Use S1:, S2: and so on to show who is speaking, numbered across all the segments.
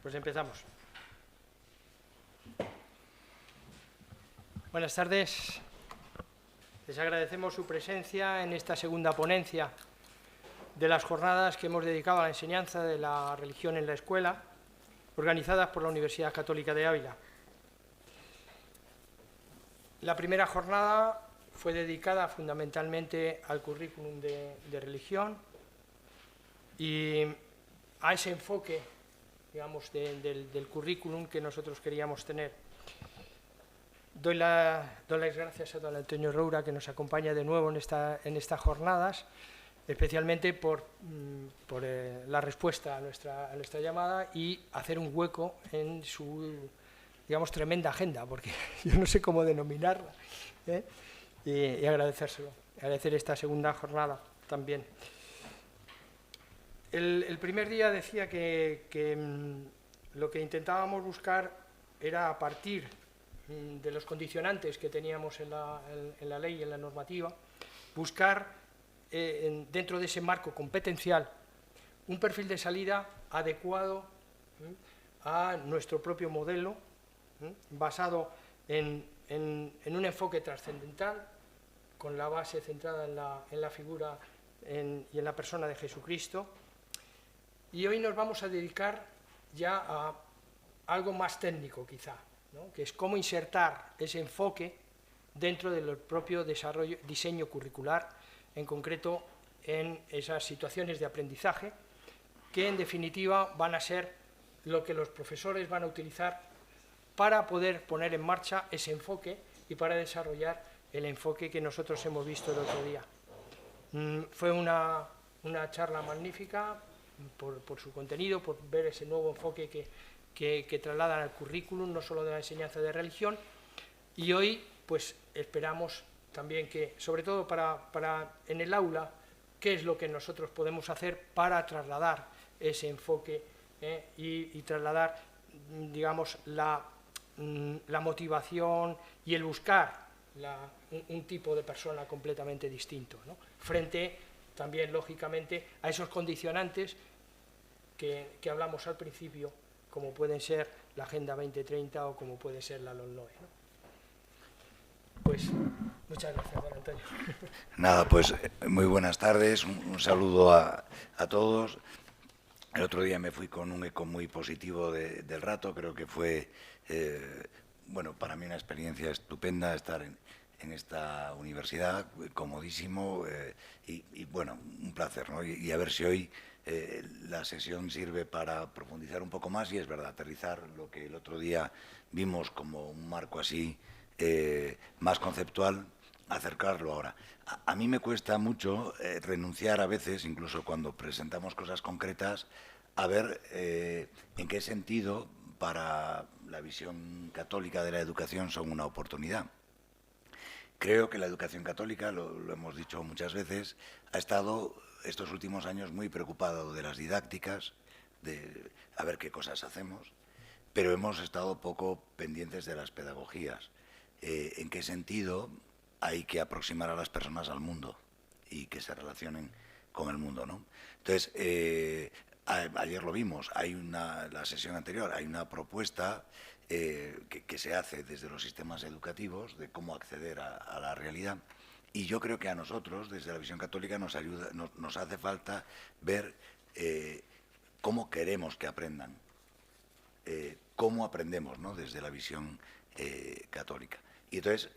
S1: Pues empezamos. Buenas tardes. Les agradecemos su presencia en esta segunda ponencia de las jornadas que hemos dedicado a la enseñanza de la religión en la escuela, organizadas por la Universidad Católica de Ávila. La primera jornada fue dedicada fundamentalmente al currículum de religión y a ese enfoque, digamos, del currículum que nosotros queríamos tener. Doy las gracias a don Antonio Roura, que nos acompaña de nuevo en estas jornadas, especialmente por la respuesta a nuestra llamada y hacer un hueco en su, digamos, tremenda agenda, porque yo no sé cómo denominarla, y agradecérselo, agradecer esta segunda jornada también. El primer día decía que lo que intentábamos buscar era, a partir de los condicionantes que teníamos en la ley y en la normativa, buscar dentro de ese marco competencial un perfil de salida adecuado a nuestro propio modelo, basado en un enfoque trascendental, con la base centrada en la figura y en la persona de Jesucristo. Y hoy nos vamos a dedicar ya a algo más técnico, quizá, ¿no? Que es cómo insertar ese enfoque dentro del propio diseño curricular, en concreto en esas situaciones de aprendizaje, que en definitiva van a ser lo que los profesores van a utilizar para poder poner en marcha ese enfoque y para desarrollar el enfoque que nosotros hemos visto el otro día. Fue una charla magnífica por su contenido, por ver ese nuevo enfoque que trasladan al currículum, no solo de la enseñanza de religión, y hoy pues esperamos también que, sobre todo para en el aula, qué es lo que nosotros podemos hacer para trasladar ese enfoque y trasladar, digamos, la motivación y el buscar un tipo de persona completamente distinto, ¿no? Frente también, lógicamente, a esos condicionantes que hablamos al principio, como pueden ser la Agenda 2030 o como puede ser la LOMLOE, ¿no? Pues muchas gracias, don Antonio.
S2: Nada, pues muy buenas tardes, un saludo a todos. El otro día me fui con un eco muy positivo del rato, creo que fue, bueno, para mí una experiencia estupenda estar en esta universidad, comodísimo, y bueno, un placer, ¿no? Y a ver si hoy la sesión sirve para profundizar un poco más, y es verdad, aterrizar lo que el otro día vimos como un marco así más conceptual, acercarlo ahora. A mí me cuesta mucho renunciar a veces, incluso cuando presentamos cosas concretas, a ver en qué sentido para la visión católica de la educación son una oportunidad. Creo que la educación católica, lo hemos dicho muchas veces, ha estado estos últimos años muy preocupada de las didácticas, de a ver qué cosas hacemos, pero hemos estado poco pendientes de las pedagogías. ¿En qué sentido hay que aproximar a las personas al mundo y que se relacionen con el mundo, ¿no? Entonces, ayer lo vimos, la sesión anterior, hay una propuesta que se hace desde los sistemas educativos de cómo acceder a la realidad, y yo creo que a nosotros, desde la visión católica, nos hace falta ver cómo queremos que aprendan, cómo aprendemos, ¿no? Desde la visión católica. Y entonces,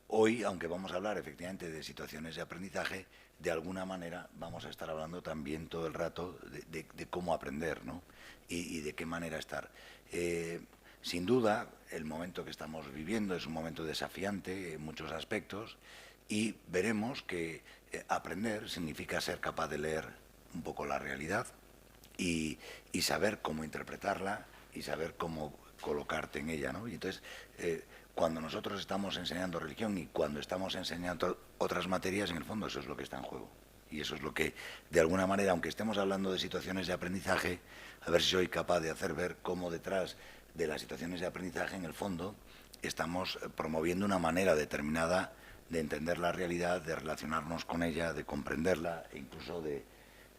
S2: hoy, aunque vamos a hablar efectivamente de situaciones de aprendizaje, de alguna manera vamos a estar hablando también todo el rato de cómo aprender, ¿no? Y de qué manera estar. Sin duda, el momento que estamos viviendo es un momento desafiante en muchos aspectos, y veremos que aprender significa ser capaz de leer un poco la realidad y saber cómo interpretarla y saber cómo colocarte en ella, ¿no? Y entonces, cuando nosotros estamos enseñando religión y cuando estamos enseñando otras materias, en el fondo eso es lo que está en juego. Y eso es lo que, de alguna manera, aunque estemos hablando de situaciones de aprendizaje, a ver si soy capaz de hacer ver cómo detrás de las situaciones de aprendizaje, en el fondo, estamos promoviendo una manera determinada de entender la realidad, de relacionarnos con ella, de comprenderla e incluso de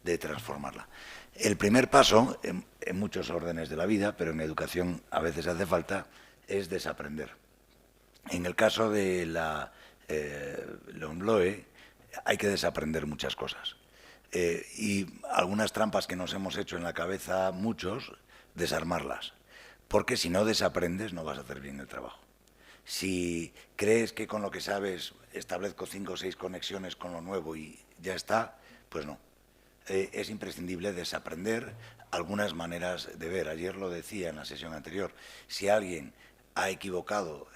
S2: de transformarla. El primer paso, en muchos órdenes de la vida, pero en educación a veces hace falta, es desaprender. En el caso de la L'Homme hay que desaprender muchas cosas. Y algunas trampas que nos hemos hecho en la cabeza, muchos, desarmarlas. Porque si no desaprendes, no vas a hacer bien el trabajo. Si crees que con lo que sabes establezco 5 o 6 conexiones con lo nuevo y ya está, pues no. Es imprescindible desaprender algunas maneras de ver. Ayer lo decía en la sesión anterior. Si alguien ha equivocado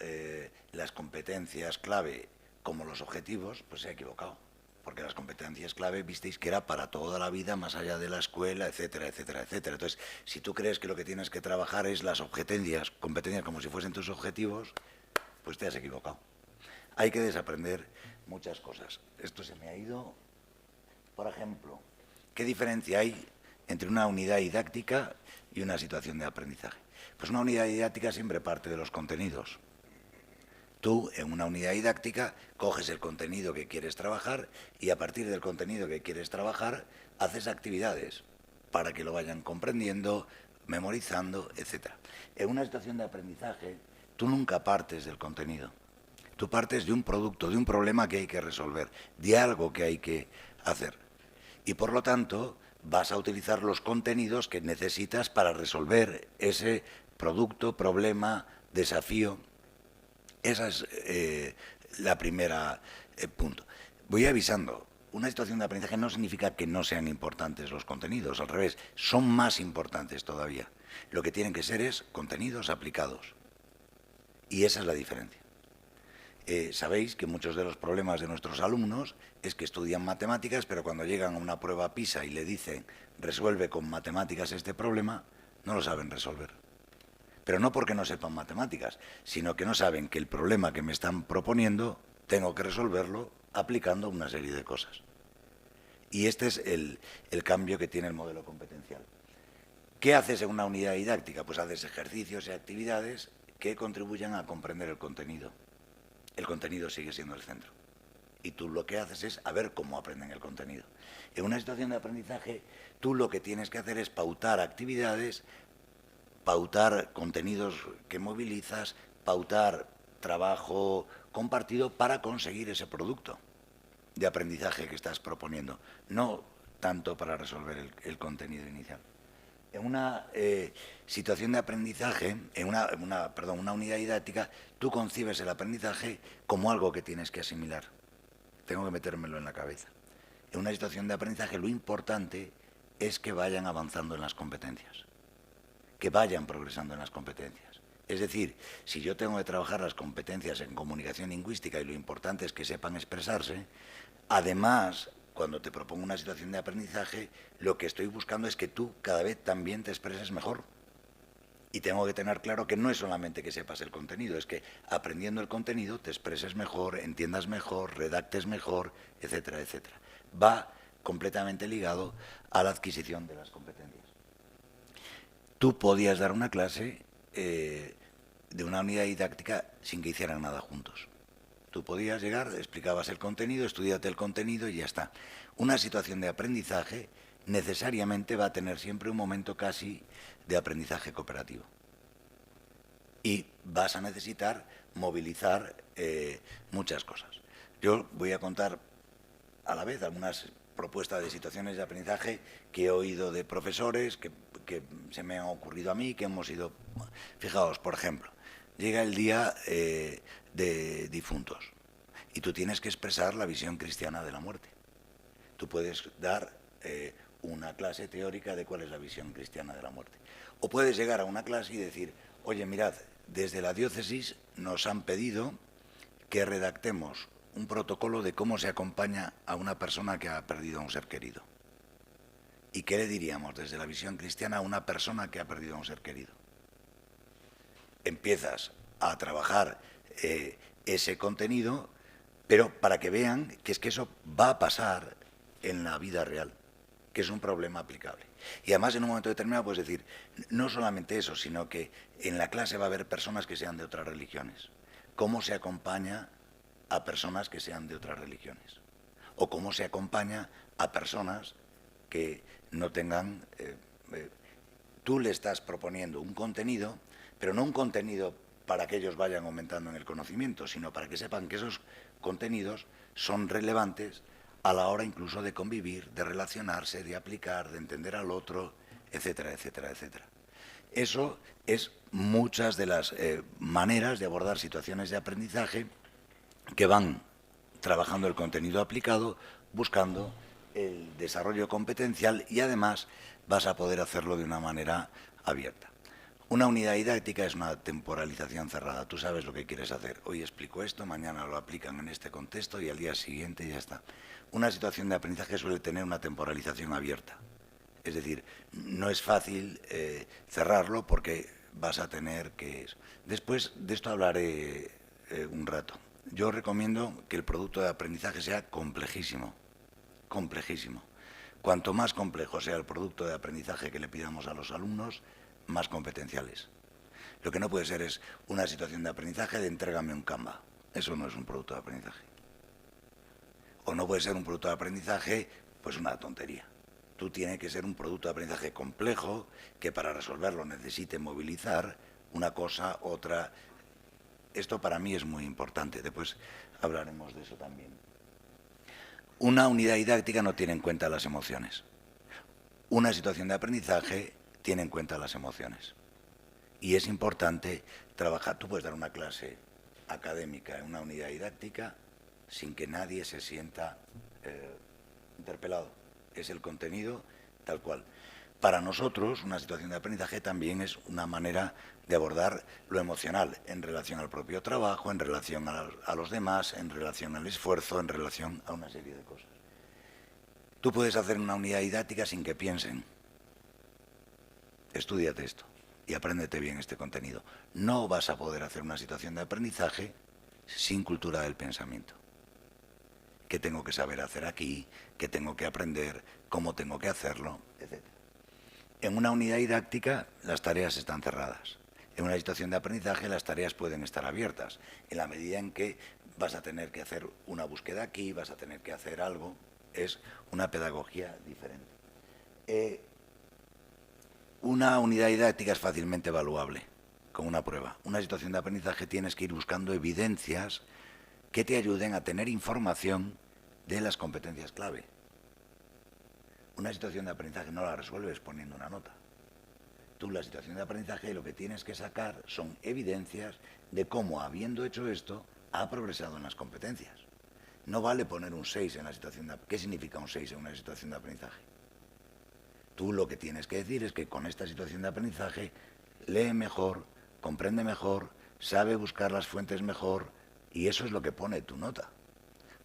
S2: las competencias clave como los objetivos, pues se ha equivocado. Porque las competencias clave visteis que era para toda la vida, más allá de la escuela, etcétera, etcétera, etcétera. Entonces, si tú crees que lo que tienes que trabajar es las competencias como si fuesen tus objetivos, pues te has equivocado. Hay que desaprender muchas cosas. Esto se me ha ido. Por ejemplo, ¿qué diferencia hay entre una unidad didáctica y una situación de aprendizaje? Pues una unidad didáctica siempre parte de los contenidos. Tú, en una unidad didáctica, coges el contenido que quieres trabajar y a partir del contenido que quieres trabajar, haces actividades para que lo vayan comprendiendo, memorizando, etc. En una situación de aprendizaje, tú nunca partes del contenido. Tú partes de un producto, de un problema que hay que resolver, de algo que hay que hacer. Y por lo tanto, vas a utilizar los contenidos que necesitas para resolver ese producto, problema, desafío. Esa es la primera punto. Voy avisando, una situación de aprendizaje no significa que no sean importantes los contenidos, al revés, son más importantes todavía. Lo que tienen que ser es contenidos aplicados. Y esa es la diferencia. Sabéis que muchos de los problemas de nuestros alumnos es que estudian matemáticas, pero cuando llegan a una prueba PISA y le dicen resuelve con matemáticas este problema, no lo saben resolver. Pero no porque no sepan matemáticas, sino que no saben que el problema que me están proponiendo tengo que resolverlo aplicando una serie de cosas. Y este es el cambio que tiene el modelo competencial. ¿Qué haces en una unidad didáctica? Pues haces ejercicios y actividades que contribuyan a comprender el contenido. El contenido sigue siendo el centro. Y tú lo que haces es a ver cómo aprenden el contenido. En una situación de aprendizaje, tú lo que tienes que hacer es pautar actividades, pautar contenidos que movilizas, pautar trabajo compartido para conseguir ese producto de aprendizaje que estás proponiendo, no tanto para resolver el contenido inicial. En una situación de aprendizaje, en una unidad didáctica, tú concibes el aprendizaje como algo que tienes que asimilar. Tengo que metérmelo en la cabeza. En una situación de aprendizaje lo importante es que vayan avanzando en las competencias, que vayan progresando en las competencias. Es decir, si yo tengo que trabajar las competencias en comunicación lingüística y lo importante es que sepan expresarse, además, cuando te propongo una situación de aprendizaje, lo que estoy buscando es que tú cada vez también te expreses mejor. Y tengo que tener claro que no es solamente que sepas el contenido, es que aprendiendo el contenido te expreses mejor, entiendas mejor, redactes mejor, etcétera, etcétera. Va completamente ligado a la adquisición de las competencias. Tú podías dar una clase de una unidad didáctica sin que hicieran nada juntos. Tú podías llegar, explicabas el contenido, estudiate el contenido y ya está. Una situación de aprendizaje necesariamente va a tener siempre un momento casi de aprendizaje cooperativo. Y vas a necesitar movilizar muchas cosas. Yo voy a contar a la vez algunas propuestas de situaciones de aprendizaje que he oído de profesores, que se me han ocurrido a mí, que hemos ido... Fijaos, por ejemplo, llega el día de difuntos y tú tienes que expresar la visión cristiana de la muerte. Tú puedes dar una clase teórica de cuál es la visión cristiana de la muerte. O puedes llegar a una clase y decir, oye, mirad, desde la diócesis nos han pedido que redactemos un protocolo de cómo se acompaña a una persona que ha perdido a un ser querido. ¿Y qué le diríamos desde la visión cristiana a una persona que ha perdido a un ser querido? Empiezas a trabajar ese contenido, pero para que vean que es que eso va a pasar en la vida real, que es un problema aplicable. Y además en un momento determinado puedes decir, no solamente eso, sino que en la clase va a haber personas que sean de otras religiones. ¿Cómo se acompaña a personas que sean de otras religiones? O cómo se acompaña a personas que no tengan... tú le estás proponiendo un contenido, pero no un contenido para que ellos vayan aumentando en el conocimiento, sino para que sepan que esos contenidos son relevantes a la hora incluso de convivir, de relacionarse, de aplicar, de entender al otro, etcétera, etcétera, etcétera. Eso es muchas de las maneras de abordar situaciones de aprendizaje que van trabajando el contenido aplicado, buscando el desarrollo competencial y además vas a poder hacerlo de una manera abierta. Una unidad didáctica es una temporalización cerrada. Tú sabes lo que quieres hacer. Hoy explico esto, mañana lo aplican en este contexto y al día siguiente ya está. Una situación de aprendizaje suele tener una temporalización abierta. Es decir, no es fácil cerrarlo porque vas a tener que... Después de esto hablaré un rato. Yo recomiendo que el producto de aprendizaje sea complejísimo, complejísimo. Cuanto más complejo sea el producto de aprendizaje que le pidamos a los alumnos, más competenciales. Lo que no puede ser es una situación de aprendizaje de entrégame un Canva. Eso no es un producto de aprendizaje. O no puede ser un producto de aprendizaje, pues una tontería. Tú tienes que ser un producto de aprendizaje complejo que para resolverlo necesite movilizar una cosa, otra. Esto para mí es muy importante. Después hablaremos de eso también. Una unidad didáctica no tiene en cuenta las emociones. Una situación de aprendizaje tiene en cuenta las emociones. Y es importante trabajar. Tú puedes dar una clase académica en una unidad didáctica sin que nadie se sienta interpelado. Es el contenido tal cual. Para nosotros, una situación de aprendizaje también es una manera de abordar lo emocional en relación al propio trabajo, en relación a los demás, en relación al esfuerzo, en relación a una serie de cosas. Tú puedes hacer una unidad didáctica sin que piensen. Estúdiate esto y apréndete bien este contenido. No vas a poder hacer una situación de aprendizaje sin cultura del pensamiento. ¿Qué tengo que saber hacer aquí? ¿Qué tengo que aprender? ¿Cómo tengo que hacerlo? Etcétera. En una unidad didáctica las tareas están cerradas. En una situación de aprendizaje las tareas pueden estar abiertas, en la medida en que vas a tener que hacer una búsqueda aquí, vas a tener que hacer algo. Es una pedagogía diferente. Una unidad didáctica es fácilmente evaluable con una prueba. Una situación de aprendizaje tienes que ir buscando evidencias que te ayuden a tener información de las competencias clave. Una situación de aprendizaje no la resuelves poniendo una nota. Tú la situación de aprendizaje lo que tienes que sacar son evidencias de cómo, habiendo hecho esto, ha progresado en las competencias. No vale poner un 6 en la situación de... ¿Qué significa un 6 en una situación de aprendizaje? Tú lo que tienes que decir es que con esta situación de aprendizaje lee mejor, comprende mejor, sabe buscar las fuentes mejor y eso es lo que pone tu nota.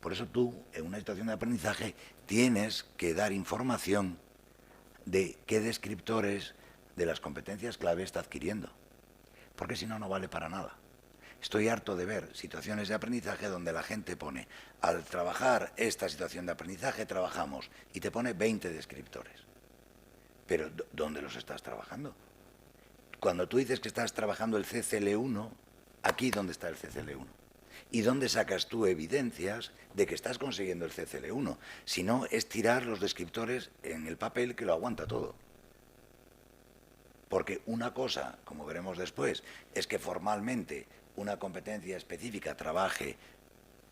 S2: Por eso tú, en una situación de aprendizaje, tienes que dar información de qué descriptores de las competencias clave está adquiriendo. Porque si no, no vale para nada. Estoy harto de ver situaciones de aprendizaje donde la gente pone, al trabajar esta situación de aprendizaje, trabajamos, y te pone 20 descriptores. Pero, ¿dónde los estás trabajando? Cuando tú dices que estás trabajando el CCL1, aquí ¿dónde está el CCL1? ¿Y dónde sacas tú evidencias de que estás consiguiendo el CCL1? Si no, es tirar los descriptores en el papel que lo aguanta todo. Porque una cosa, como veremos después, es que formalmente una competencia específica trabaje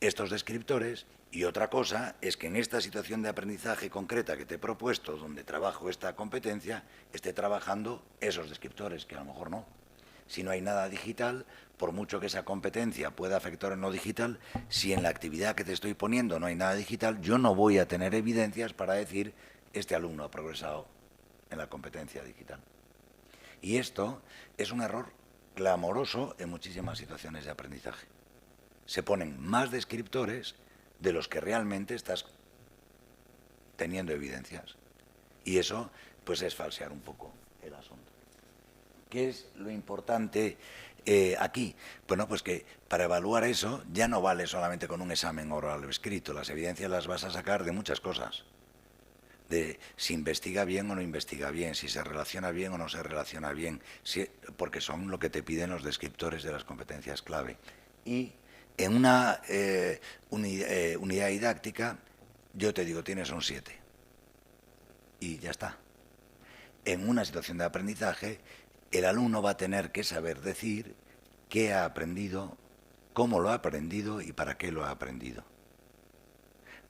S2: estos descriptores y otra cosa es que en esta situación de aprendizaje concreta que te he propuesto, donde trabajo esta competencia, esté trabajando esos descriptores, que a lo mejor no. Si no hay nada digital, por mucho que esa competencia pueda afectar en lo digital, si en la actividad que te estoy poniendo no hay nada digital, yo no voy a tener evidencias para decir este alumno ha progresado en la competencia digital. Y esto es un error clamoroso en muchísimas situaciones de aprendizaje. Se ponen más descriptores de los que realmente estás teniendo evidencias. Y eso, pues, es falsear un poco el asunto. ¿Qué es lo importante aquí? Bueno, pues que para evaluar eso ya no vale solamente con un examen oral o escrito. Las evidencias las vas a sacar de muchas cosas. De si investiga bien o no investiga bien, si se relaciona bien o no se relaciona bien, porque son lo que te piden los descriptores de las competencias clave. Y en una unidad didáctica, yo te digo, tienes un 7. y ya está. En una situación de aprendizaje, el alumno va a tener que saber decir qué ha aprendido, cómo lo ha aprendido y para qué lo ha aprendido.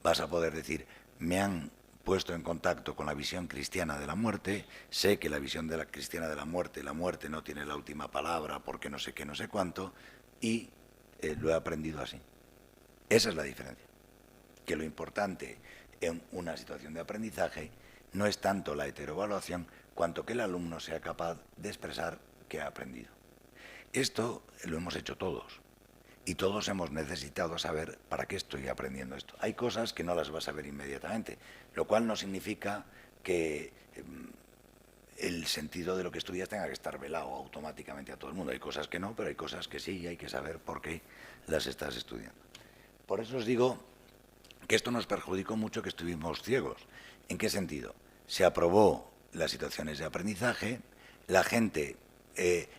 S2: Vas a poder decir, me han puesto en contacto con la visión cristiana de la muerte, sé que la visión de la cristiana de la muerte no tiene la última palabra porque no sé qué, no sé cuánto, y lo he aprendido así. Esa es la diferencia. Que lo importante en una situación de aprendizaje no es tanto la heteroevaluación, cuanto que el alumno sea capaz de expresar qué ha aprendido. Esto lo hemos hecho todos. Y todos hemos necesitado saber para qué estoy aprendiendo esto. Hay cosas que no las vas a ver inmediatamente, lo cual no significa que el sentido de lo que estudias tenga que estar velado automáticamente a todo el mundo. Hay cosas que no, pero hay cosas que sí y hay que saber por qué las estás estudiando. Por eso os digo que esto nos perjudicó mucho que estuvimos ciegos. ¿En qué sentido? Se aprobó las situaciones de aprendizaje, la gente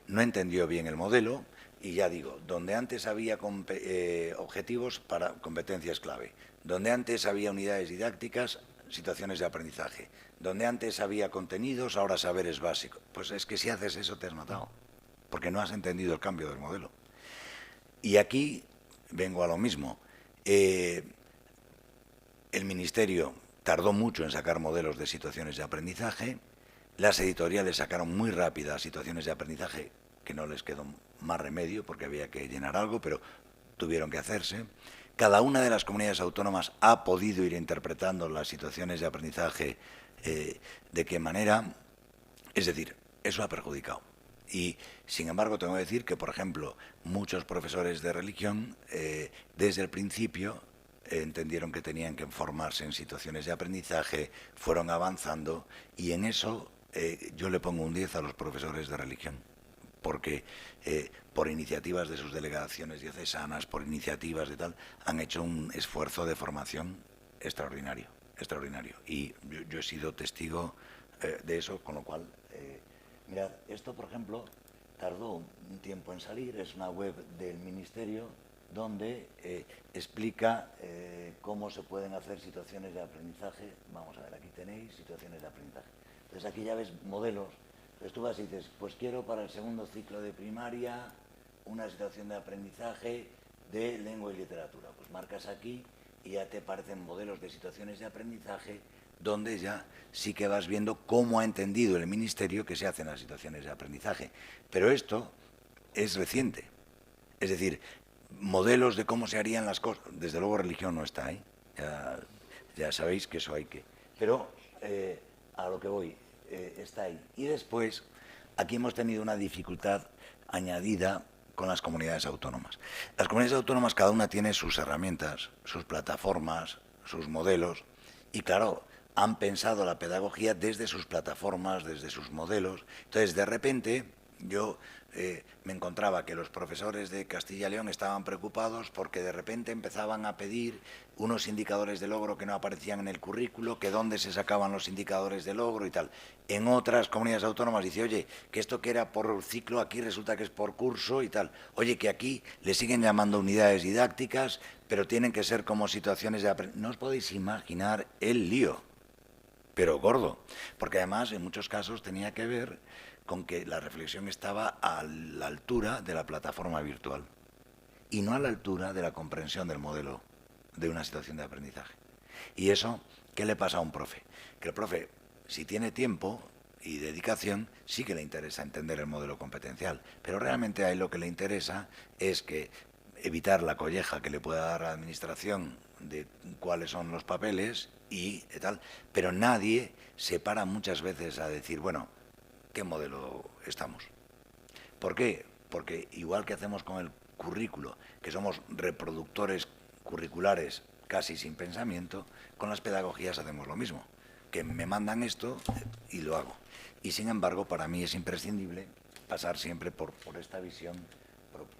S2: no entendió bien el modelo. Y ya digo, donde antes había objetivos para competencias clave, donde antes había unidades didácticas, situaciones de aprendizaje, donde antes había contenidos, ahora saberes básicos. Pues es que si haces eso te has matado, porque no has entendido el cambio del modelo. Y aquí vengo a lo mismo. El Ministerio tardó mucho en sacar modelos de situaciones de aprendizaje, las editoriales sacaron muy rápidas situaciones de aprendizaje que no les quedó más remedio porque había que llenar algo, pero tuvieron que hacerse. Cada una de las comunidades autónomas ha podido ir interpretando las situaciones de aprendizaje de qué manera. Es decir, eso ha perjudicado. Y, sin embargo, tengo que decir que, por ejemplo, muchos profesores de religión, desde el principio, entendieron que tenían que formarse en situaciones de aprendizaje, fueron avanzando, y en eso yo le pongo un 10 a los profesores de religión. Porque por iniciativas de sus delegaciones diocesanas, por iniciativas de tal, han hecho un esfuerzo de formación extraordinario. Y yo he sido testigo de eso, con lo cual, mirad, esto por ejemplo tardó un tiempo en salir, es una web del Ministerio donde explica cómo se pueden hacer situaciones de aprendizaje. Vamos a ver, aquí tenéis situaciones de aprendizaje. Entonces aquí ya ves modelos. Entonces tú vas y dices, pues quiero para el segundo ciclo de primaria una situación de aprendizaje de lengua y literatura. Pues marcas aquí y ya te aparecen modelos de situaciones de aprendizaje donde ya sí que vas viendo cómo ha entendido el Ministerio que se hacen las situaciones de aprendizaje. Pero esto es reciente. Es decir, modelos de cómo se harían las cosas. Desde luego religión no está ahí. Ya sabéis que eso hay que... Pero a lo que voy... está ahí. Y después, aquí hemos tenido una dificultad añadida con las comunidades autónomas. Las comunidades autónomas cada una tiene sus herramientas, sus plataformas, sus modelos, y claro, han pensado la pedagogía desde sus plataformas, desde sus modelos. Entonces, de repente, yo me encontraba que los profesores de Castilla y León estaban preocupados porque de repente empezaban a pedir unos indicadores de logro que no aparecían en el currículo, que dónde se sacaban los indicadores de logro y tal. En otras comunidades autónomas dice, oye, que esto que era por ciclo, aquí resulta que es por curso y tal. Oye, que aquí le siguen llamando unidades didácticas, pero tienen que ser como situaciones de aprendizaje. No os podéis imaginar el lío, pero gordo, porque además en muchos casos tenía que ver con que la reflexión estaba a la altura de la plataforma virtual y no a la altura de la comprensión del modelo de una situación de aprendizaje. Y eso, ¿qué le pasa a un profe? Que el profe, si tiene tiempo y dedicación, sí que le interesa entender el modelo competencial, pero realmente a él lo que le interesa es que evitar la colleja que le pueda dar a la administración de cuáles son los papeles y tal, pero nadie se para muchas veces a decir, bueno, ¿qué modelo estamos? ¿Por qué? Porque igual que hacemos con el currículo, que somos reproductores curriculares casi sin pensamiento, con las pedagogías hacemos lo mismo, que me mandan esto y lo hago. Y sin embargo, para mí es imprescindible pasar siempre por esta visión propia.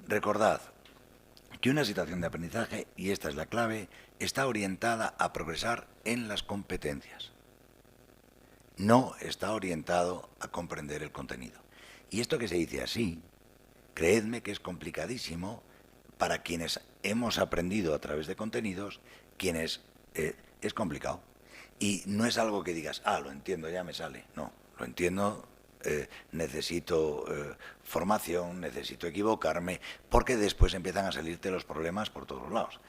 S2: Recordad que una situación de aprendizaje, y esta es la clave, está orientada a progresar en las competencias. No está orientado a comprender el contenido. Y esto que se dice así, creedme que es complicadísimo para quienes hemos aprendido a través de contenidos, es complicado. Y no es algo que digas, lo entiendo, ya me sale. No, lo entiendo, necesito formación, necesito equivocarme, porque después empiezan a salirte los problemas por todos lados.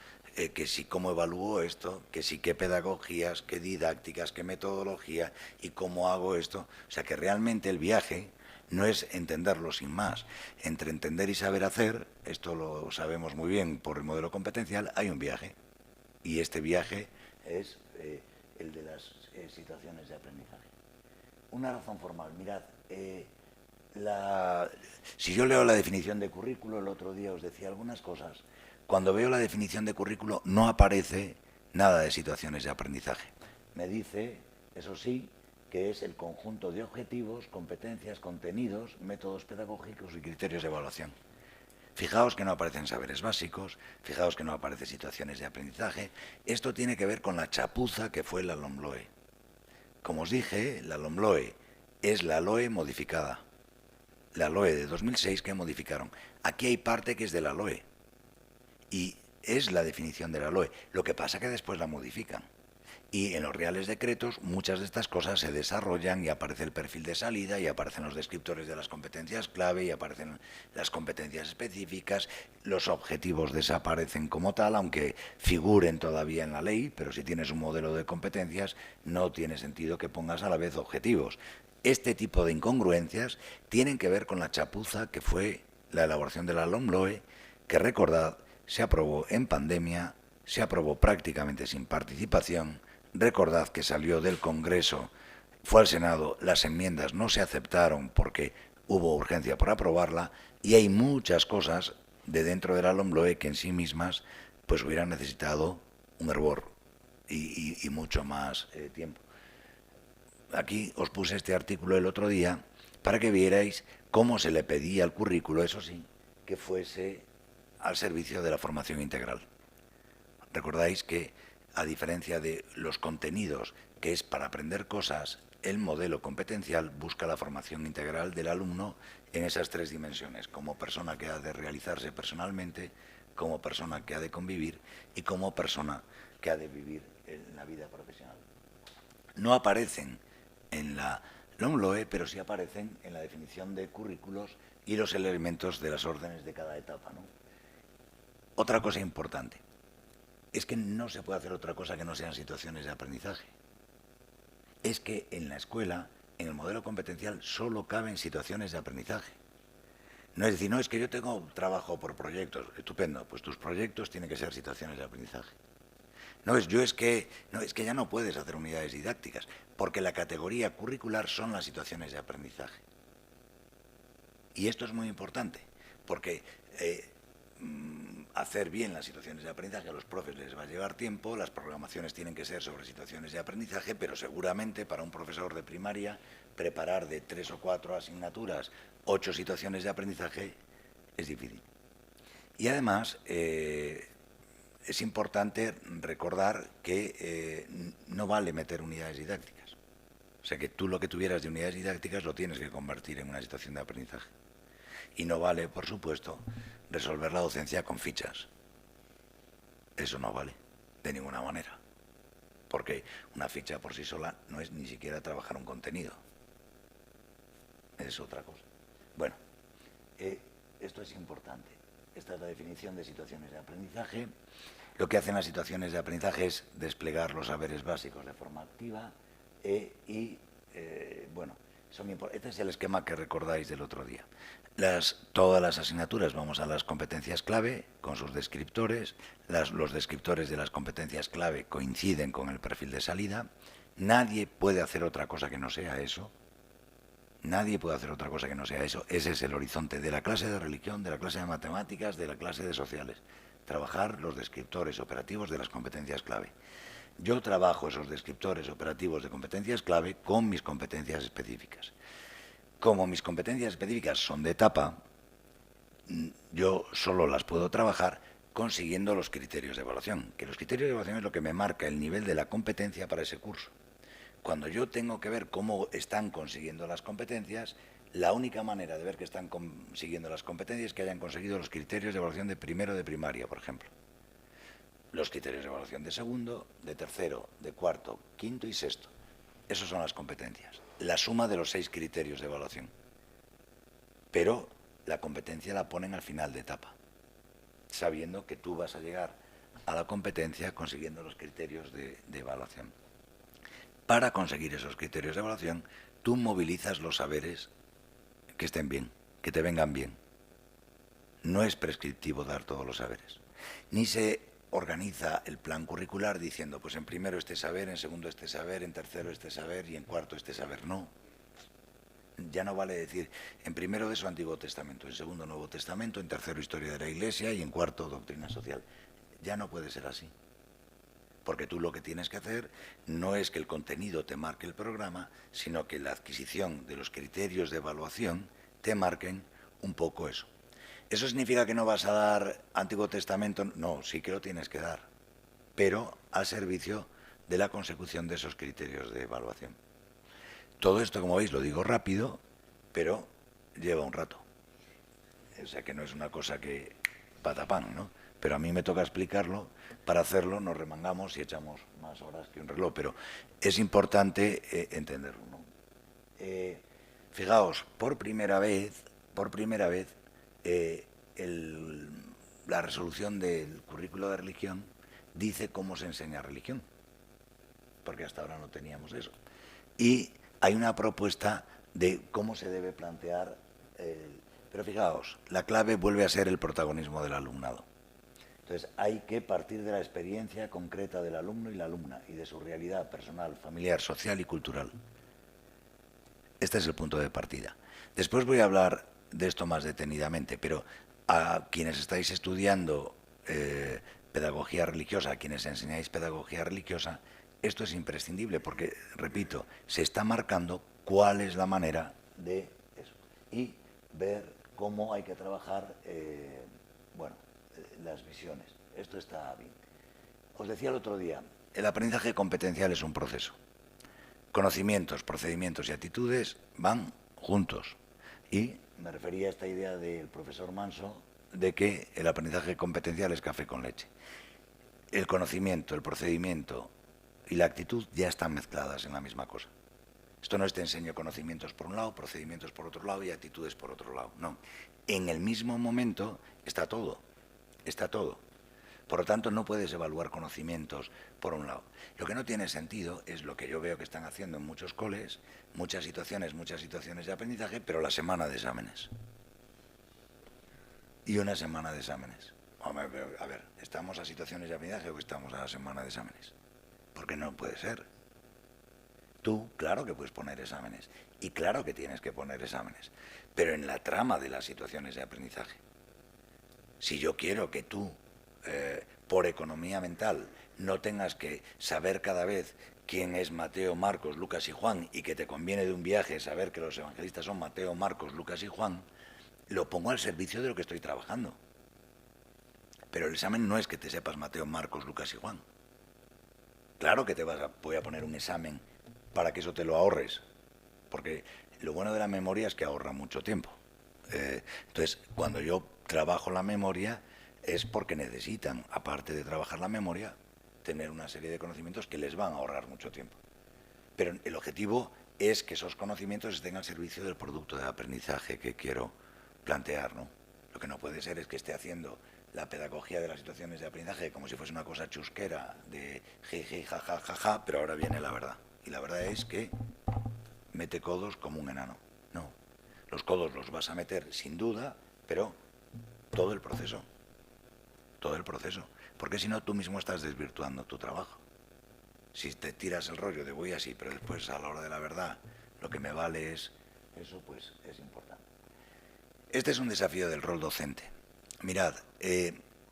S2: Que si cómo evalúo esto, que si qué pedagogías, qué didácticas, qué metodología y cómo hago esto. O sea que realmente el viaje no es entenderlo sin más. Entre entender y saber hacer, esto lo sabemos muy bien por el modelo competencial, hay un viaje. Y este viaje es el de las situaciones de aprendizaje. Una razón formal, mirad, si yo leo la definición de currículo, el otro día os decía algunas cosas, cuando veo la definición de currículo no aparece nada de situaciones de aprendizaje. Me dice, eso sí, que es el conjunto de objetivos, competencias, contenidos, métodos pedagógicos y criterios de evaluación. Fijaos que no aparecen saberes básicos, fijaos que no aparecen situaciones de aprendizaje. Esto tiene que ver con la chapuza que fue la LOMLOE. Como os dije, la LOMLOE es la LOE modificada. La LOE de 2006 que modificaron. Aquí hay parte que es de la LOE. Y es la definición de la LOE. Lo que pasa es que después la modifican. Y en los reales decretos muchas de estas cosas se desarrollan y aparece el perfil de salida y aparecen los descriptores de las competencias clave y aparecen las competencias específicas, los objetivos desaparecen como tal, aunque figuren todavía en la ley, pero si tienes un modelo de competencias no tiene sentido que pongas a la vez objetivos. Este tipo de incongruencias tienen que ver con la chapuza que fue la elaboración de la LOMLOE, que recordad, se aprobó en pandemia, se aprobó prácticamente sin participación. Recordad que salió del Congreso, fue al Senado, las enmiendas no se aceptaron porque hubo urgencia por aprobarla y hay muchas cosas de dentro de la LOMLOE que en sí mismas pues hubieran necesitado un hervor y mucho más tiempo. Aquí os puse este artículo el otro día para que vierais cómo se le pedía al currículo, eso sí, que fuese al servicio de la formación integral. Recordáis que, a diferencia de los contenidos, que es para aprender cosas, el modelo competencial busca la formación integral del alumno en esas tres dimensiones, como persona que ha de realizarse personalmente, como persona que ha de convivir y como persona que ha de vivir en la vida profesional. No aparecen en la LOMLOE, pero sí aparecen en la definición de currículos y los elementos de las órdenes de cada etapa, ¿no? Otra cosa importante es que no se puede hacer otra cosa que no sean situaciones de aprendizaje. Es que en la escuela, en el modelo competencial, solo caben situaciones de aprendizaje. No es decir, no, es que yo tengo trabajo por proyectos. Estupendo, pues tus proyectos tienen que ser situaciones de aprendizaje. No, es que ya no puedes hacer unidades didácticas, porque la categoría curricular son las situaciones de aprendizaje. Y esto es muy importante, porque hacer bien las situaciones de aprendizaje a los profes les va a llevar tiempo, las programaciones tienen que ser sobre situaciones de aprendizaje, pero seguramente para un profesor de primaria preparar de 3 o 4 asignaturas 8 situaciones de aprendizaje es difícil. Y además es importante recordar que no vale meter unidades didácticas. O sea que tú lo que tuvieras de unidades didácticas lo tienes que convertir en una situación de aprendizaje. Y no vale, por supuesto, resolver la docencia con fichas. Eso no vale, de ninguna manera. Porque una ficha por sí sola no es ni siquiera trabajar un contenido. Es otra cosa. Bueno, esto es importante. Esta es la definición de situaciones de aprendizaje. Lo que hacen las situaciones de aprendizaje es desplegar los saberes básicos de forma activa bueno, este es el esquema que recordáis del otro día. Todas las asignaturas vamos a las competencias clave con sus descriptores. Los descriptores de las competencias clave coinciden con el perfil de salida. Nadie puede hacer otra cosa que no sea eso. Nadie puede hacer otra cosa que no sea eso. Ese es el horizonte de la clase de religión, de la clase de matemáticas, de la clase de sociales. Trabajar los descriptores operativos de las competencias clave. Yo trabajo esos descriptores operativos de competencias clave con mis competencias específicas. Como mis competencias específicas son de etapa, yo solo las puedo trabajar consiguiendo los criterios de evaluación, que los criterios de evaluación es lo que me marca el nivel de la competencia para ese curso. Cuando yo tengo que ver cómo están consiguiendo las competencias, la única manera de ver que están consiguiendo las competencias es que hayan conseguido los criterios de evaluación de primero de primaria, por ejemplo. los criterios de evaluación de segundo, de tercero, de cuarto, quinto y sexto. Esas son las competencias. La suma de los 6 criterios de evaluación. Pero la competencia la ponen al final de etapa, sabiendo que tú vas a llegar a la competencia consiguiendo los criterios de evaluación. Para conseguir esos criterios de evaluación, tú movilizas los saberes que estén bien, que te vengan bien. No es prescriptivo dar todos los saberes. Ni se organiza el plan curricular diciendo, pues en primero este saber, en segundo este saber, en tercero este saber y en cuarto este saber. No. Ya no vale decir, en primero de eso Antiguo Testamento, en segundo Nuevo Testamento, en tercero Historia de la Iglesia y en cuarto Doctrina Social. Ya no puede ser así. Porque tú lo que tienes que hacer no es que el contenido te marque el programa, sino que la adquisición de los criterios de evaluación te marquen un poco eso. ¿Eso significa que no vas a dar Antiguo Testamento? No, sí que lo tienes que dar, pero al servicio de la consecución de esos criterios de evaluación. Todo esto, como veis, lo digo rápido, pero lleva un rato. O sea que no es una cosa que patapán, ¿no? Pero a mí me toca explicarlo. Para hacerlo nos remangamos y echamos más horas que un reloj, pero es importante entenderlo, ¿no? Fijaos, por primera vez, la resolución del currículo de religión dice cómo se enseña religión, porque hasta ahora no teníamos eso. Y hay una propuesta de cómo se debe plantear, pero fijaos, la clave vuelve a ser el protagonismo del alumnado. Entonces hay que partir de la experiencia concreta del alumno y la alumna y de su realidad personal, familiar, social y cultural. Este es el punto de partida. Después voy a hablar de esto más detenidamente, pero a quienes estáis estudiando pedagogía religiosa, a quienes enseñáis pedagogía religiosa, esto es imprescindible porque, repito, se está marcando cuál es la manera de eso y ver cómo hay que trabajar, las visiones. Esto está bien. Os decía el otro día, el aprendizaje competencial es un proceso. Conocimientos, procedimientos y actitudes van juntos. Y me refería a esta idea del profesor Manso de que el aprendizaje competencial es café con leche. El conocimiento, el procedimiento y la actitud ya están mezcladas en la misma cosa. Esto no es te enseño conocimientos por un lado, procedimientos por otro lado y actitudes por otro lado. No. En el mismo momento está todo. Está todo. Por lo tanto, no puedes evaluar conocimientos por un lado. Lo que no tiene sentido es lo que yo veo que están haciendo en muchos coles, muchas situaciones de aprendizaje, pero la semana de exámenes. Y una semana de exámenes. A ver, ¿estamos a situaciones de aprendizaje o estamos a la semana de exámenes? Porque no puede ser. Tú, claro que puedes poner exámenes. Y claro que tienes que poner exámenes. Pero en la trama de las situaciones de aprendizaje. Si yo quiero que tú, por economía mental, no tengas que saber cada vez quién es Mateo, Marcos, Lucas y Juan y que te conviene de un viaje saber que los evangelistas son Mateo, Marcos, Lucas y Juan, lo pongo al servicio de lo que estoy trabajando. Pero el examen no es que te sepas Mateo, Marcos, Lucas y Juan. Claro que voy a poner un examen para que eso te lo ahorres, porque lo bueno de la memoria es que ahorra mucho tiempo. Entonces, cuando yo trabajo la memoria es porque necesitan, aparte de trabajar la memoria, tener una serie de conocimientos que les van a ahorrar mucho tiempo. Pero el objetivo es que esos conocimientos estén al servicio del producto de aprendizaje que quiero plantear, ¿no? Lo que no puede ser es que esté haciendo la pedagogía de las situaciones de aprendizaje como si fuese una cosa chusquera de jiji, jaja, jaja, pero ahora viene la verdad. Y la verdad es que mete codos como un enano. No, los codos los vas a meter sin duda, pero todo el proceso. Porque si no, tú mismo estás desvirtuando tu trabajo. Si te tiras el rollo de voy así, pero después a la hora de la verdad lo que me vale es eso, pues es importante. Este es un desafío del rol docente. Mirad,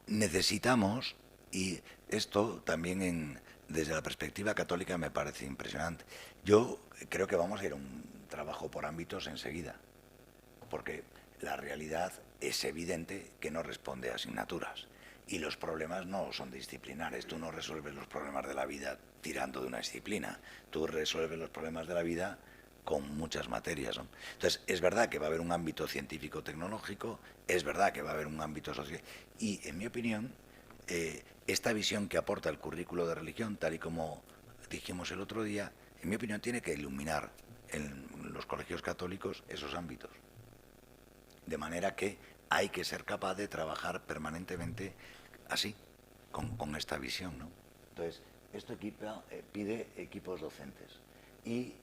S2: necesitamos, y esto también desde la perspectiva católica me parece impresionante, yo creo que vamos a ir a un trabajo por ámbitos enseguida, porque la realidad es evidente que no responde a asignaturas. Y los problemas no son disciplinares. Tú no resuelves los problemas de la vida tirando de una disciplina. Tú resuelves los problemas de la vida con muchas materias, ¿no? Entonces, es verdad que va a haber un ámbito científico-tecnológico, es verdad que va a haber un ámbito social. Y, en mi opinión, esta visión que aporta el currículo de religión, tal y como dijimos el otro día, en mi opinión tiene que iluminar en los colegios católicos esos ámbitos. De manera que hay que ser capaz de trabajar permanentemente así, con esta visión, ¿no? Entonces, esto pide equipos docentes y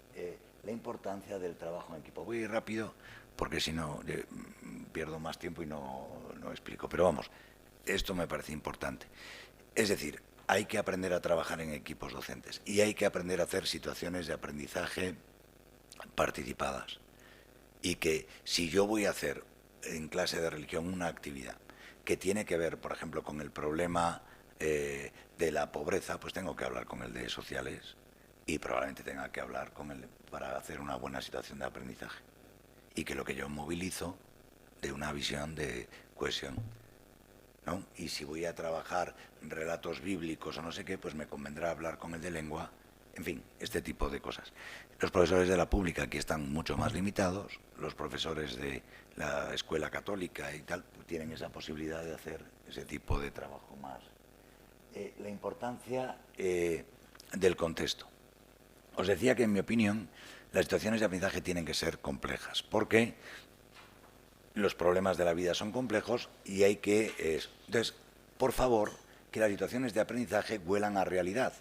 S2: la importancia del trabajo en equipo. Voy a ir rápido porque si no pierdo más tiempo y no explico. Pero vamos, esto me parece importante. Es decir, hay que aprender a trabajar en equipos docentes y hay que aprender a hacer situaciones de aprendizaje participadas. Y que si yo voy a hacer en clase de religión una actividad que tiene que ver, por ejemplo, con el problema de la pobreza, pues tengo que hablar con el de sociales y probablemente tenga que hablar con él para hacer una buena situación de aprendizaje. Y que lo que yo movilizo de una visión de cohesión, ¿no? Y si voy a trabajar relatos bíblicos o no sé qué, pues me convendrá hablar con el de lengua, en fin, este tipo de cosas. Los profesores de la pública aquí están mucho más limitados, los profesores de la escuela católica y tal tienen esa posibilidad de hacer ese tipo de trabajo más. La importancia del contexto. Os decía que, en mi opinión, las situaciones de aprendizaje tienen que ser complejas, porque los problemas de la vida son complejos y hay que... Entonces, por favor, que las situaciones de aprendizaje huelan a realidad,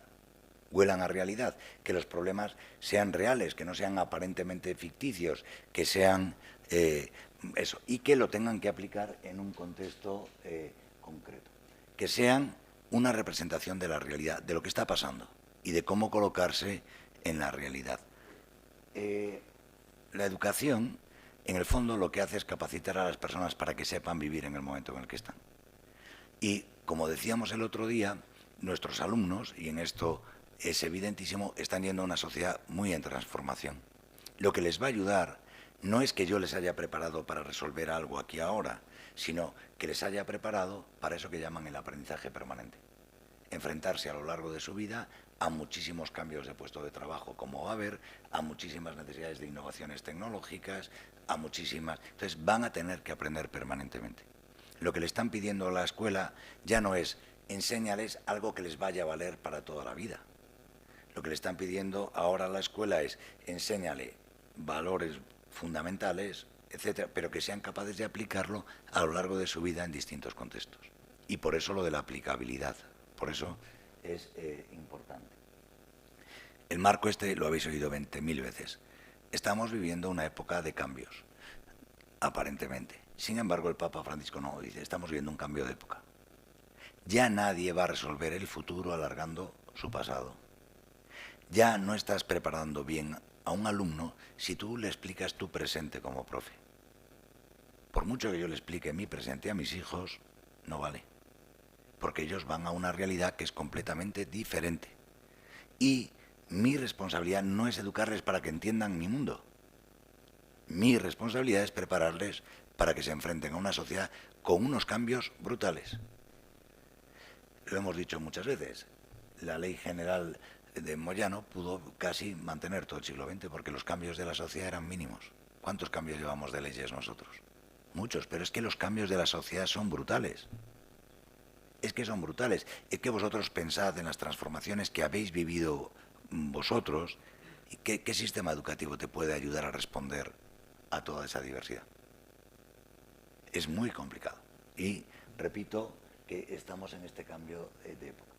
S2: que los problemas sean reales, que no sean aparentemente ficticios, que sean eso, y que lo tengan que aplicar en un contexto concreto, que sean una representación de la realidad, de lo que está pasando y de cómo colocarse en la realidad. La educación, en el fondo, lo que hace es capacitar a las personas para que sepan vivir en el momento en el que están. Y, como decíamos el otro día, nuestros alumnos, y en esto es evidentísimo, están yendo a una sociedad muy en transformación. Lo que les va a ayudar no es que yo les haya preparado para resolver algo aquí ahora, sino que les haya preparado para eso que llaman el aprendizaje permanente. Enfrentarse a lo largo de su vida a muchísimos cambios de puesto de trabajo, como va a haber, a muchísimas necesidades de innovaciones tecnológicas, a muchísimas... Entonces van a tener que aprender permanentemente. Lo que le están pidiendo a la escuela ya no es enséñales algo que les vaya a valer para toda la vida. Lo que le están pidiendo ahora a la escuela es enséñale valores fundamentales, etcétera, pero que sean capaces de aplicarlo a lo largo de su vida en distintos contextos. Y por eso lo de la aplicabilidad, por eso es importante. El marco este lo habéis oído 20.000 veces. Estamos viviendo una época de cambios, aparentemente. Sin embargo, el Papa Francisco no dice, estamos viviendo un cambio de época. Ya nadie va a resolver el futuro alargando su pasado. Ya no estás preparando bien a un alumno si tú le explicas tu presente como profe. Por mucho que yo le explique mi presente a mis hijos, no vale. Porque ellos van a una realidad que es completamente diferente. Y mi responsabilidad no es educarles para que entiendan mi mundo. Mi responsabilidad es prepararles para que se enfrenten a una sociedad con unos cambios brutales. Lo hemos dicho muchas veces. La Ley General de Moyano pudo casi mantener todo el siglo XX porque los cambios de la sociedad eran mínimos. ¿Cuántos cambios llevamos de leyes nosotros? Muchos, pero es que los cambios de la sociedad son brutales. Es que son brutales. Es que vosotros pensad en las transformaciones que habéis vivido vosotros y qué sistema educativo te puede ayudar a responder a toda esa diversidad. Es muy complicado. Y repito que estamos en este cambio de época.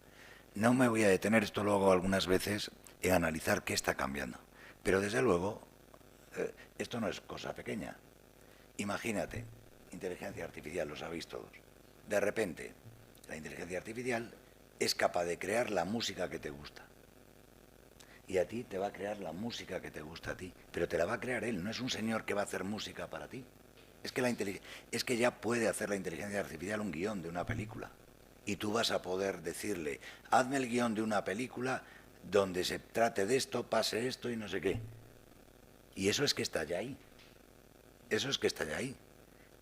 S2: No me voy a detener, esto lo hago algunas veces, en analizar qué está cambiando. Pero desde luego, esto no es cosa pequeña. Imagínate, inteligencia artificial, lo sabéis todos. De repente, la inteligencia artificial es capaz de crear la música que te gusta. Y a ti te va a crear la música que te gusta a ti. Pero te la va a crear él, no es un señor que va a hacer música para ti. Es que ya puede hacer la inteligencia artificial un guión de una película. Y tú vas a poder decirle, hazme el guión de una película donde se trate de esto, pase esto y no sé qué. Y eso es que está ya ahí. Eso es que está ya ahí.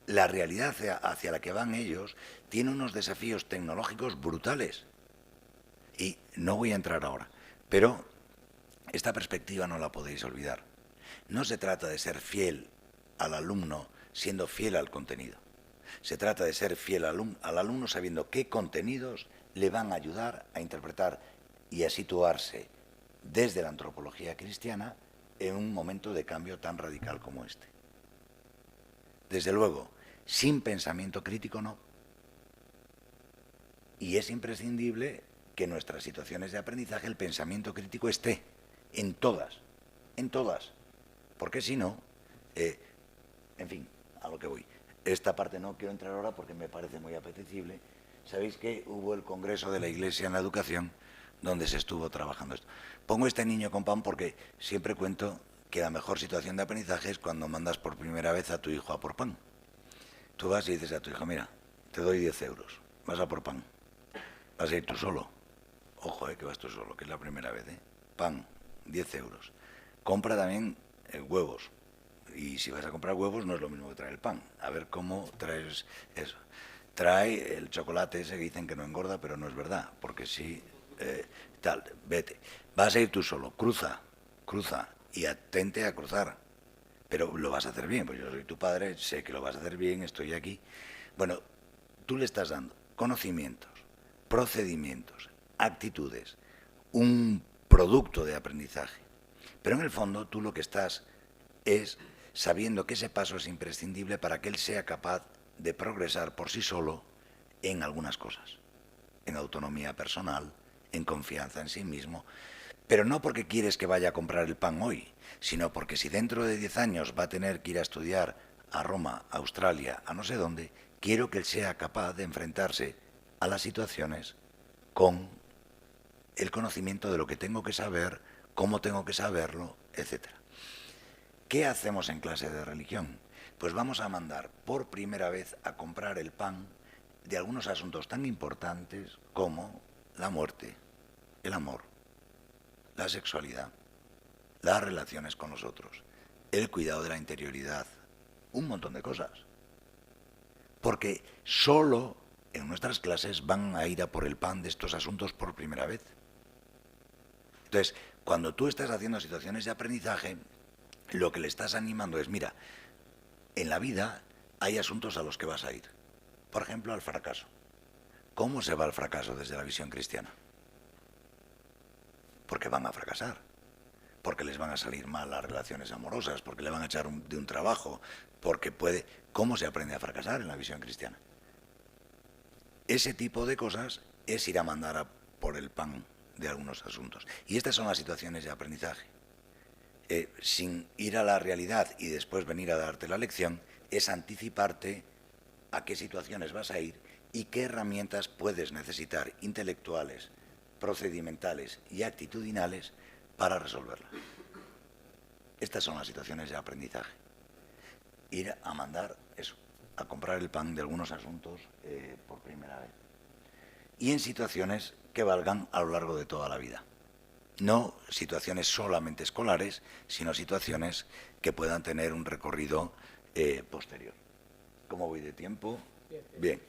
S2: La realidad hacia la que van ellos tiene unos desafíos tecnológicos brutales. Y no voy a entrar ahora, pero esta perspectiva no la podéis olvidar. No se trata de ser fiel al alumno siendo fiel al contenido. Se trata de ser fiel al alumno sabiendo qué contenidos le van a ayudar a interpretar y a situarse desde la antropología cristiana en un momento de cambio tan radical como este. Desde luego, sin pensamiento crítico no. Y es imprescindible que en nuestras situaciones de aprendizaje el pensamiento crítico esté en todas, porque si no, en fin, a lo que voy. Esta parte no quiero entrar ahora porque me parece muy apetecible. Sabéis que hubo el Congreso de la Iglesia en la Educación donde se estuvo trabajando esto. Pongo este niño con pan porque siempre cuento que la mejor situación de aprendizaje es cuando mandas por primera vez a tu hijo a por pan. Tú vas y dices a tu hijo, mira, te doy 10 euros, vas a por pan. Vas a ir tú solo. Ojo, que vas tú solo, que es la primera vez. Pan, 10 euros. Compra también huevos. Y si vas a comprar huevos no es lo mismo que traer el pan. A ver cómo traes eso. Trae el chocolate ese que dicen que no engorda, pero no es verdad. Porque si, tal, vete. Vas a ir tú solo, cruza. Y atente a cruzar. Pero lo vas a hacer bien, pues yo soy tu padre, sé que lo vas a hacer bien, estoy aquí. Bueno, tú le estás dando conocimientos, procedimientos, actitudes, un producto de aprendizaje. Pero en el fondo tú lo que estás es sabiendo que ese paso es imprescindible para que él sea capaz de progresar por sí solo en algunas cosas, en autonomía personal, en confianza en sí mismo, pero no porque quieres que vaya a comprar el pan hoy, sino porque si dentro de 10 años va a tener que ir a estudiar a Roma, a Australia, a no sé dónde, quiero que él sea capaz de enfrentarse a las situaciones con el conocimiento de lo que tengo que saber, cómo tengo que saberlo, etc. ¿Qué hacemos en clase de religión? Pues vamos a mandar por primera vez a comprar el pan de algunos asuntos tan importantes como la muerte, el amor, la sexualidad, las relaciones con los otros, el cuidado de la interioridad, un montón de cosas. Porque solo en nuestras clases van a ir a por el pan de estos asuntos por primera vez. Entonces, cuando tú estás haciendo situaciones de aprendizaje, lo que le estás animando es, mira, en la vida hay asuntos a los que vas a ir. Por ejemplo, al fracaso. ¿Cómo se va al fracaso desde la visión cristiana? Porque van a fracasar, porque les van a salir mal las relaciones amorosas, porque le van a echar de un trabajo, porque puede... ¿Cómo se aprende a fracasar en la visión cristiana? Ese tipo de cosas es ir a mandar a por el pan de algunos asuntos. Y estas son las situaciones de aprendizaje. Sin ir a la realidad y después venir a darte la lección, es anticiparte a qué situaciones vas a ir y qué herramientas puedes necesitar intelectuales, procedimentales y actitudinales para resolverlas. Estas son las situaciones de aprendizaje. Ir a mandar eso, a comprar el pan de algunos asuntos por primera vez. Y en situaciones que valgan a lo largo de toda la vida. No situaciones solamente escolares, sino situaciones que puedan tener un recorrido posterior. ¿Cómo voy de tiempo? Bien.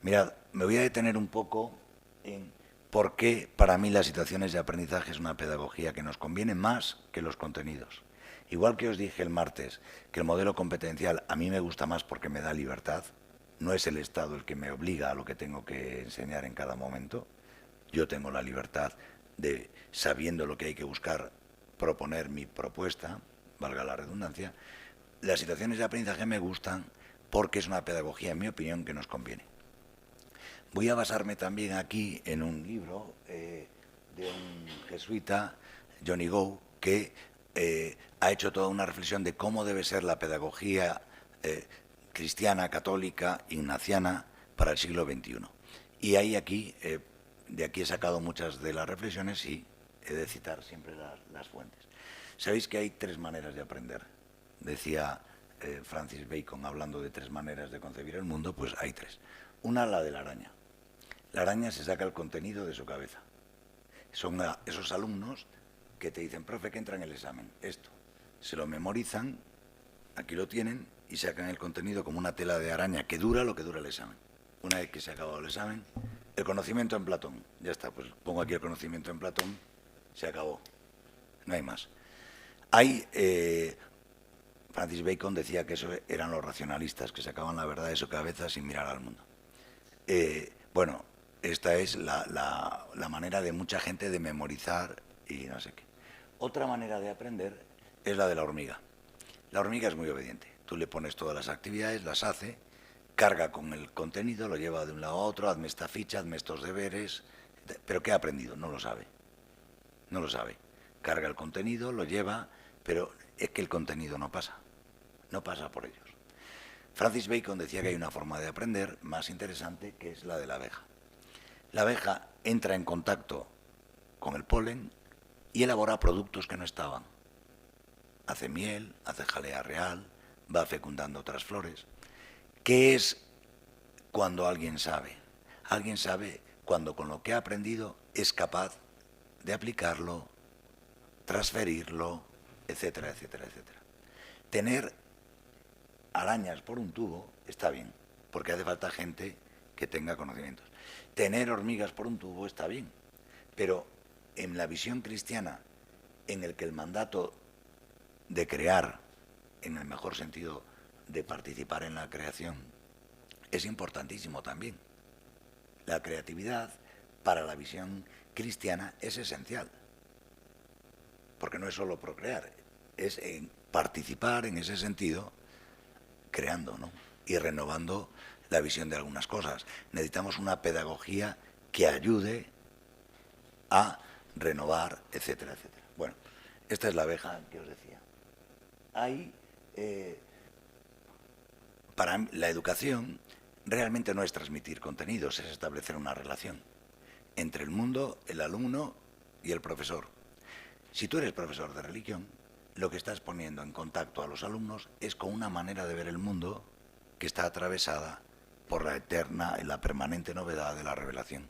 S2: Mirad, me voy a detener un poco en por qué para mí las situaciones de aprendizaje es una pedagogía que nos conviene más que los contenidos. Igual que os dije el martes que el modelo competencial a mí me gusta más porque me da libertad, no es el Estado el que me obliga a lo que tengo que enseñar en cada momento. Yo tengo la libertad de, sabiendo lo que hay que buscar, proponer mi propuesta, valga la redundancia. Las situaciones de aprendizaje me gustan porque es una pedagogía, en mi opinión, que nos conviene. Voy a basarme también aquí en un libro de un jesuita, Johnny Go, que ha hecho toda una reflexión de cómo debe ser la pedagogía cristiana, católica, ignaciana para el siglo XXI. Y ahí de aquí he sacado muchas de las reflexiones y he de citar siempre las fuentes. Sabéis que hay 3 maneras de aprender. Decía Francis Bacon, hablando de 3 maneras de concebir el mundo, pues hay 3. Una, la de la araña. La araña se saca el contenido de su cabeza. Son esos alumnos que te dicen, profe, que entra en el examen. Esto. Se lo memorizan, aquí lo tienen, y sacan el contenido como una tela de araña que dura lo que dura el examen. Una vez que se ha acabado el examen, el conocimiento en Platón. Ya está, pues pongo aquí el conocimiento en Platón, se acabó. No hay más. Hay Francis Bacon decía que eso eran los racionalistas, que sacaban la verdad de su cabeza sin mirar al mundo. Bueno, esta es la manera de mucha gente de memorizar y no sé qué. Otra manera de aprender es la de la hormiga. La hormiga es muy obediente. Tú le pones todas las actividades, las hace, carga con el contenido, lo lleva de un lado a otro, hazme esta ficha, hazme estos deberes. ¿Pero qué ha aprendido? No lo sabe. No lo sabe. Carga el contenido, lo lleva, pero es que el contenido no pasa. No pasa por ellos. Francis Bacon decía que hay una forma de aprender más interesante, que es la de la abeja. La abeja entra en contacto con el polen y elabora productos que no estaban. Hace miel, hace jalea real, va fecundando otras flores. ¿Qué es cuando alguien sabe? Alguien sabe cuando con lo que ha aprendido es capaz de aplicarlo, transferirlo, etcétera, etcétera, etcétera. Tener arañas por un tubo está bien, porque hace falta gente que tenga conocimientos. Tener hormigas por un tubo está bien, pero en la visión cristiana, en el que el mandato de crear, en el mejor sentido de participar en la creación, es importantísimo también. La creatividad para la visión cristiana es esencial, porque no es solo procrear, es participar en ese sentido, creando, ¿no? Y renovando la visión de algunas cosas. Necesitamos una pedagogía que ayude a renovar, etcétera, etcétera. Bueno, esta es la abeja que os decía. Hay, para la educación, realmente no es transmitir contenidos, es establecer una relación entre el mundo, el alumno y el profesor. Si tú eres profesor de religión, lo que estás poniendo en contacto a los alumnos es con una manera de ver el mundo que está atravesada por la eterna y la permanente novedad de la revelación,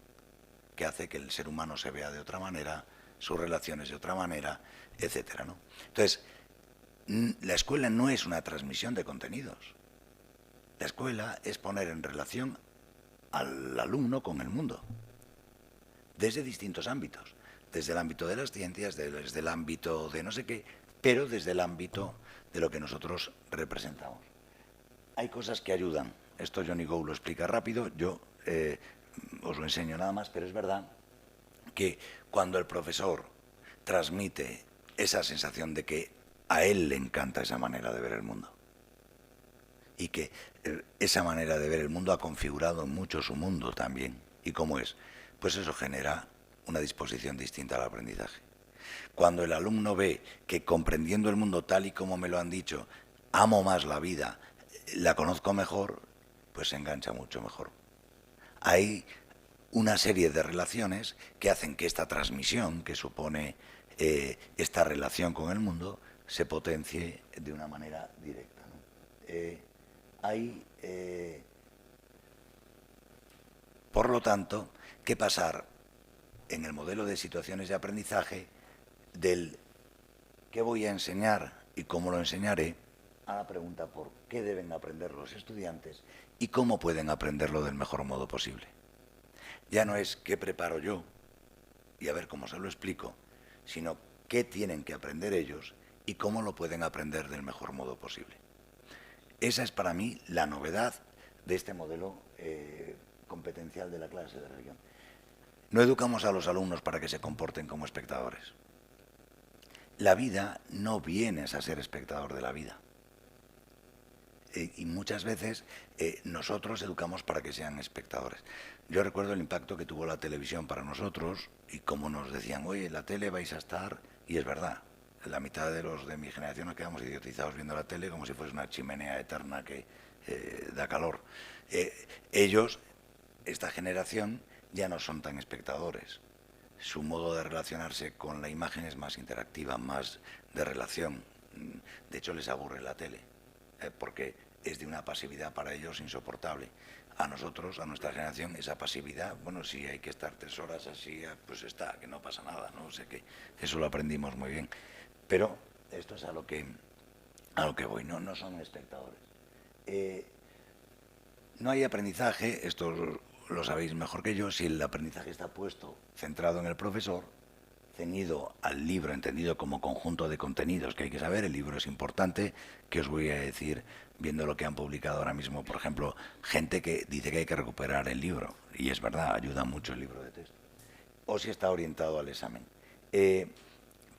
S2: que hace que el ser humano se vea de otra manera, sus relaciones de otra manera, etcétera, ¿no? Entonces, la escuela no es una transmisión de contenidos. La escuela es poner en relación al alumno con el mundo, desde distintos ámbitos, desde el ámbito de las ciencias, desde el ámbito de no sé qué, pero desde el ámbito de lo que nosotros representamos. Hay cosas que ayudan. Esto Johnny Go lo explica rápido, yo os lo enseño nada más, pero es verdad que cuando el profesor transmite esa sensación de que a él le encanta esa manera de ver el mundo y que esa manera de ver el mundo ha configurado mucho su mundo también. ¿Y cómo es? Pues eso genera una disposición distinta al aprendizaje. Cuando el alumno ve que comprendiendo el mundo tal y como me lo han dicho, amo más la vida, la conozco mejor, pues se engancha mucho mejor. Hay una serie de relaciones que hacen que esta transmisión, que supone esta relación con el mundo, se potencie de una manera directa, ¿no? Hay, por lo tanto, que pasar en el modelo de situaciones de aprendizaje del qué voy a enseñar y cómo lo enseñaré a la pregunta por qué deben aprender los estudiantes y cómo pueden aprenderlo del mejor modo posible. Ya no es qué preparo yo y a ver cómo se lo explico, sino qué tienen que aprender ellos y cómo lo pueden aprender del mejor modo posible. Esa es para mí la novedad de este modelo competencial de la clase de religión. No educamos a los alumnos para que se comporten como espectadores. La vida no vienes a ser espectador de la vida. Y muchas veces nosotros educamos para que sean espectadores. Yo recuerdo el impacto que tuvo la televisión para nosotros y cómo nos decían, oye, en la tele vais a estar, y es verdad, la mitad de los de mi generación nos quedamos idiotizados viendo la tele como si fuese una chimenea eterna que da calor. Ellos, esta generación, ya no son tan espectadores. Su modo de relacionarse con la imagen es más interactiva, más de relación. De hecho, les aburre la tele, porque es de una pasividad para ellos insoportable. A nosotros, a nuestra generación, esa pasividad, bueno, si hay que estar 3 horas así, pues está, que no pasa nada, ¿no? O sea que eso lo aprendimos muy bien. Pero esto es a lo que voy, no son espectadores. No hay aprendizaje, esto lo sabéis mejor que yo, si el aprendizaje está puesto, centrado en el profesor, ceñido al libro, entendido como conjunto de contenidos que hay que saber. El libro es importante, que os voy a decir, viendo lo que han publicado ahora mismo, por ejemplo, gente que dice que hay que recuperar el libro, y es verdad, ayuda mucho el libro de texto, o si está orientado al examen.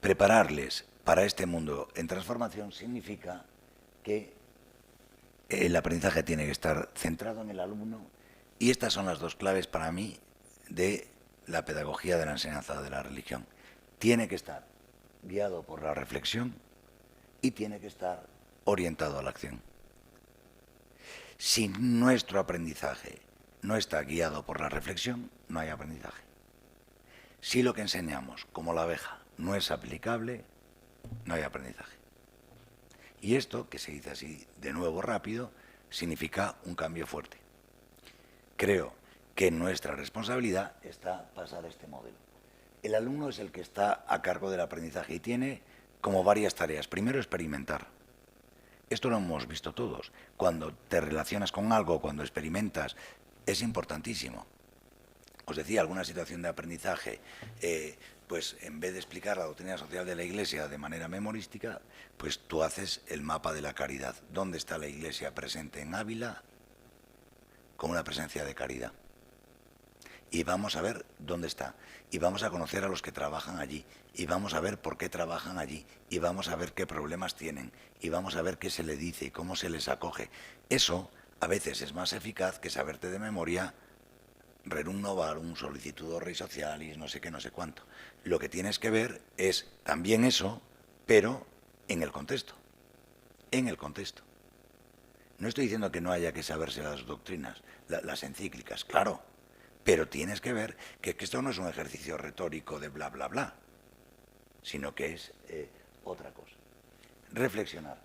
S2: Prepararles para este mundo en transformación significa que el aprendizaje tiene que estar centrado en el alumno, y estas son las dos claves para mí de la pedagogía de la enseñanza de la religión. Tiene que estar guiado por la reflexión y tiene que estar orientado a la acción. Si nuestro aprendizaje no está guiado por la reflexión, no hay aprendizaje. Si lo que enseñamos, como la abeja, no es aplicable, no hay aprendizaje. Y esto, que se dice así de nuevo rápido, significa un cambio fuerte. Creo que nuestra responsabilidad está pasar a este modelo. El alumno es el que está a cargo del aprendizaje y tiene como varias tareas. Primero, experimentar. Esto lo hemos visto todos. Cuando te relacionas con algo, cuando experimentas, es importantísimo. Os decía, alguna situación de aprendizaje, pues en vez de explicar la doctrina social de la Iglesia de manera memorística, pues tú haces el mapa de la caridad. ¿Dónde está la Iglesia presente en Ávila? Con una presencia de caridad. Y vamos a ver dónde está, y vamos a conocer a los que trabajan allí, y vamos a ver por qué trabajan allí, y vamos a ver qué problemas tienen, y vamos a ver qué se le dice y cómo se les acoge. Eso a veces es más eficaz que saberte de memoria Rerum Novarum, Solicitudo Rei Socialis, no sé qué, no sé cuánto. Lo que tienes que ver es también eso, pero en el contexto. En el contexto. No estoy diciendo que no haya que saberse las doctrinas, las encíclicas, claro. Pero tienes que ver que esto no es un ejercicio retórico de bla, bla, bla, sino que es otra cosa. Reflexionar.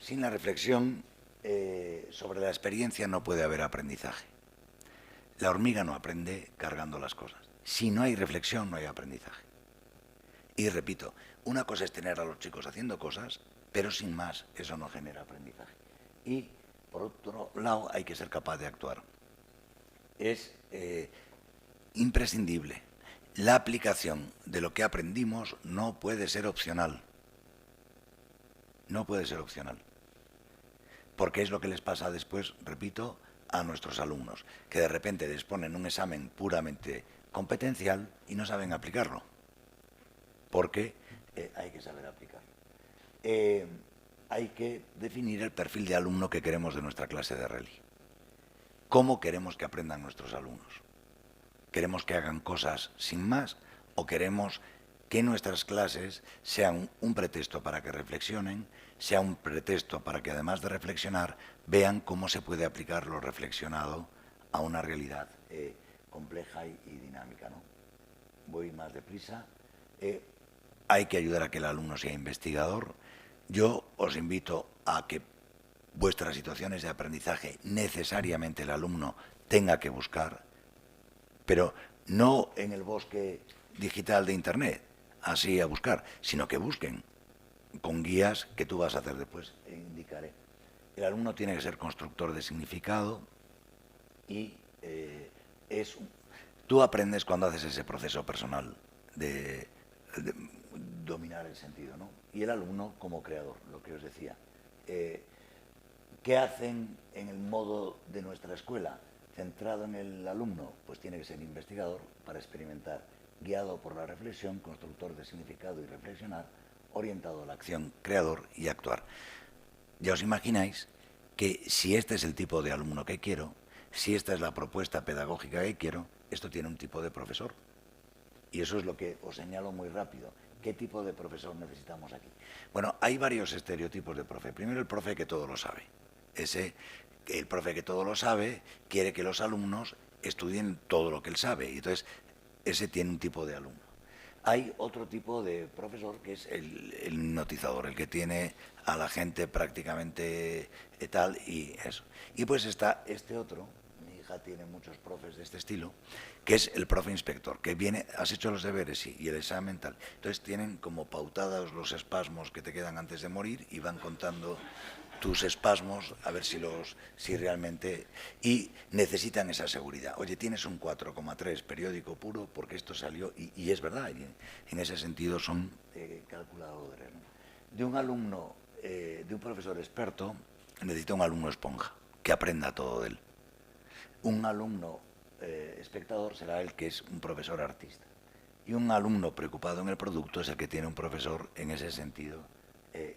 S2: Sin la reflexión sobre la experiencia no puede haber aprendizaje. La hormiga no aprende cargando las cosas. Si no hay reflexión, no hay aprendizaje. Y repito, una cosa es tener a los chicos haciendo cosas, pero sin más, eso no genera aprendizaje. Y, por otro lado, hay que ser capaz de actuar. Es imprescindible. La aplicación de lo que aprendimos no puede ser opcional. No puede ser opcional. Porque es lo que les pasa después, repito, a nuestros alumnos, que de repente les ponen un examen puramente competencial y no saben aplicarlo. Porque hay que saber aplicarlo. Hay que definir el perfil de alumno que queremos de nuestra clase de Reli. ¿Cómo queremos que aprendan nuestros alumnos? ¿Queremos que hagan cosas sin más o queremos que nuestras clases sean un pretexto para que reflexionen, sea un pretexto para que además de reflexionar vean cómo se puede aplicar lo reflexionado a una realidad compleja y dinámica, ¿no? Voy más deprisa. Hay que ayudar a que el alumno sea investigador. Yo os invito a que vuestras situaciones de aprendizaje necesariamente el alumno tenga que buscar, pero no en el bosque digital de Internet, así a buscar, sino que busquen con guías que tú vas a hacer después, indicaré. El alumno tiene que ser constructor de significado y tú aprendes cuando haces ese proceso personal de dominar el sentido, ¿no? Y el alumno como creador, lo que os decía. ¿Qué hacen en el modo de nuestra escuela? Centrado en el alumno, pues tiene que ser investigador para experimentar, guiado por la reflexión, constructor de significado y reflexionar, orientado a la acción, creador y actuar. Ya os imagináis que si este es el tipo de alumno que quiero, si esta es la propuesta pedagógica que quiero, esto tiene un tipo de profesor. Y eso es lo que os señalo muy rápido. ¿Qué tipo de profesor necesitamos aquí? Bueno, hay varios estereotipos de profe. Primero, el profe que todo lo sabe. El profe que todo lo sabe quiere que los alumnos estudien todo lo que él sabe. Y entonces, ese tiene un tipo de alumno. Hay otro tipo de profesor que es el hipnotizador, el que tiene a la gente prácticamente tal y eso. Y pues está este otro, mi hija tiene muchos profes de este estilo, que es el profe inspector, que viene, has hecho los deberes, sí, y el examen tal. Entonces tienen como pautados los espasmos que te quedan antes de morir y van contando tus espasmos, a ver si realmente... Y necesitan esa seguridad. Oye, tienes un 4,3 periódico puro porque esto salió, y es verdad, y en ese sentido son calculadores, ¿no? De un alumno, de un profesor experto, necesita un alumno esponja, que aprenda todo de él. Un alumno espectador será el que es un profesor artista. Y un alumno preocupado en el producto es el que tiene un profesor, en ese sentido,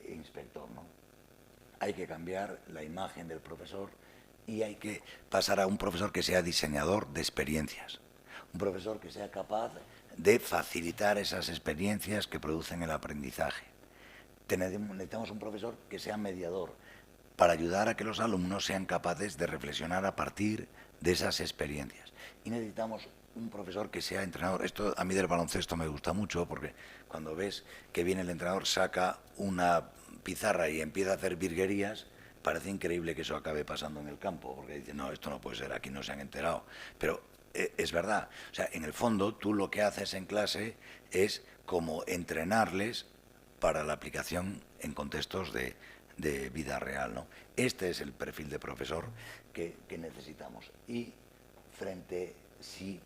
S2: inspector, ¿no? Hay que cambiar la imagen del profesor y hay que pasar a un profesor que sea diseñador de experiencias. Un profesor que sea capaz de facilitar esas experiencias que producen el aprendizaje. Necesitamos un profesor que sea mediador para ayudar a que los alumnos sean capaces de reflexionar a partir de esas experiencias. Y necesitamos un profesor que sea entrenador. Esto a mí del baloncesto me gusta mucho porque cuando ves que viene el entrenador, saca una pizarra y empieza a hacer virguerías, parece increíble que eso acabe pasando en el campo, porque dice, no, esto no puede ser, aquí no se han enterado. Pero es verdad, o sea, en el fondo tú lo que haces en clase es como entrenarles para la aplicación en contextos de vida real, ¿no? Este es el perfil de profesor que necesitamos. Y si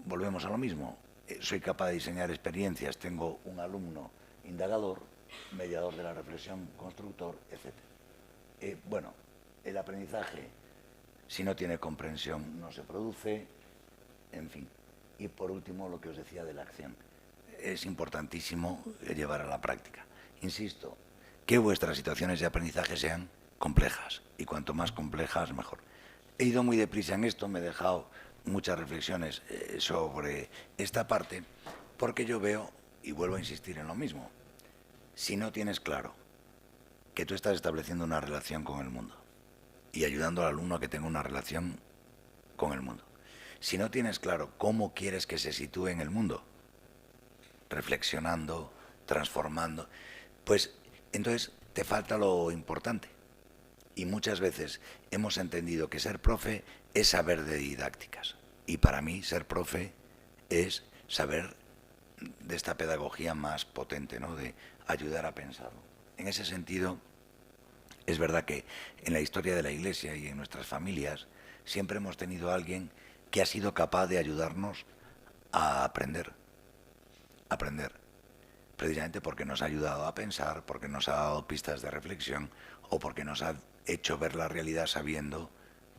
S2: volvemos a lo mismo, soy capaz de diseñar experiencias, tengo un alumno indagador, mediador de la reflexión, constructor, etc. Bueno, el aprendizaje, si no tiene comprensión, no se produce, en fin. Y por último, lo que os decía de la acción. Es importantísimo llevar a la práctica. Insisto, que vuestras situaciones de aprendizaje sean complejas, y cuanto más complejas, mejor. He ido muy deprisa en esto, me he dejado muchas reflexiones sobre esta parte, porque yo veo, y vuelvo a insistir en lo mismo, si no tienes claro que tú estás estableciendo una relación con el mundo y ayudando al alumno a que tenga una relación con el mundo, si no tienes claro cómo quieres que se sitúe en el mundo, reflexionando, transformando, pues entonces te falta lo importante. Y muchas veces hemos entendido que ser profe es saber de didácticas. Y para mí ser profe es saber de esta pedagogía más potente, ¿no? De ayudar a pensarlo. En ese sentido, es verdad que en la historia de la Iglesia y en nuestras familias siempre hemos tenido a alguien que ha sido capaz de ayudarnos a aprender. Precisamente porque nos ha ayudado a pensar, porque nos ha dado pistas de reflexión o porque nos ha hecho ver la realidad sabiendo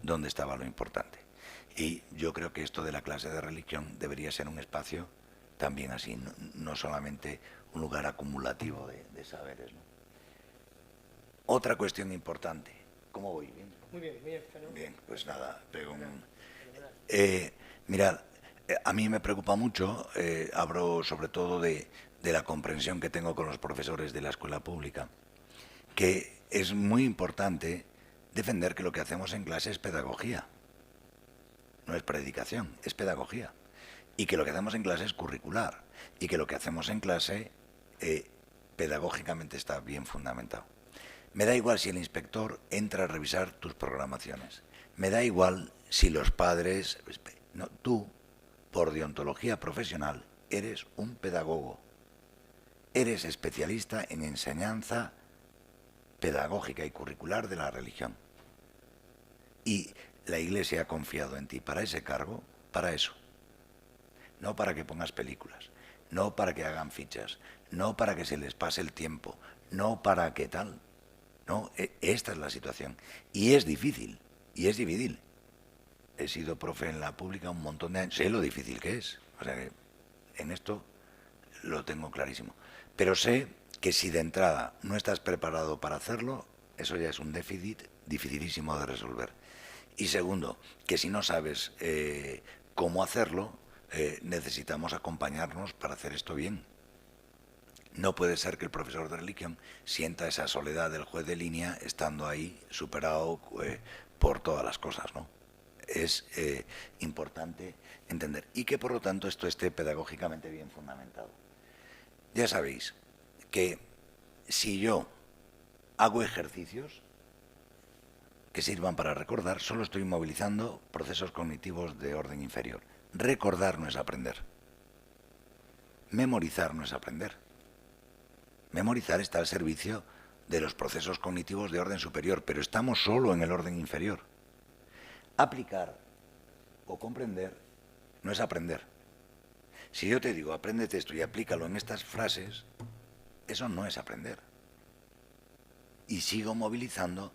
S2: dónde estaba lo importante. Y yo creo que esto de la clase de religión debería ser un espacio también así, no solamente un lugar acumulativo de saberes, ¿no? Otra cuestión importante. ¿Cómo voy? ¿Bien?
S1: Muy bien, bien.
S2: Bien, pues nada, pego un... mirad, a mí me preocupa mucho, hablo sobre todo de la comprensión que tengo con los profesores de la escuela pública, que es muy importante defender que lo que hacemos en clase es pedagogía, no es predicación, es pedagogía, y que lo que hacemos en clase es curricular, y que lo que hacemos en clase pedagógicamente está bien fundamentado. Me da igual si el inspector entra a revisar tus programaciones, me da igual si los padres... No, tú, por deontología profesional, eres un pedagogo, eres especialista en enseñanza pedagógica y curricular de la religión. Y la Iglesia ha confiado en ti para ese cargo, para eso. No para que pongas películas, no para que hagan fichas, no para que se les pase el tiempo, no para que tal. No, esta es la situación. Y es difícil, y es difícil. He sido profe en la pública un montón de años, sé lo difícil que es. O sea que en esto lo tengo clarísimo. Pero sé que si de entrada no estás preparado para hacerlo, eso ya es un déficit dificilísimo de resolver. Y segundo, que si no sabes cómo hacerlo, necesitamos acompañarnos para hacer esto bien. No puede ser que el profesor de religión sienta esa soledad del juez de línea estando ahí superado por todas las cosas, ¿no? Es importante entender y que por lo tanto esto esté pedagógicamente bien fundamentado. Ya sabéis que si yo hago ejercicios que sirvan para recordar, solo estoy movilizando procesos cognitivos de orden inferior. Recordar no es aprender. Memorizar no es aprender. Memorizar está al servicio de los procesos cognitivos de orden superior, pero estamos solo en el orden inferior. Aplicar o comprender no es aprender. Si yo te digo, apréndete esto y aplícalo en estas frases, eso no es aprender. Y sigo movilizando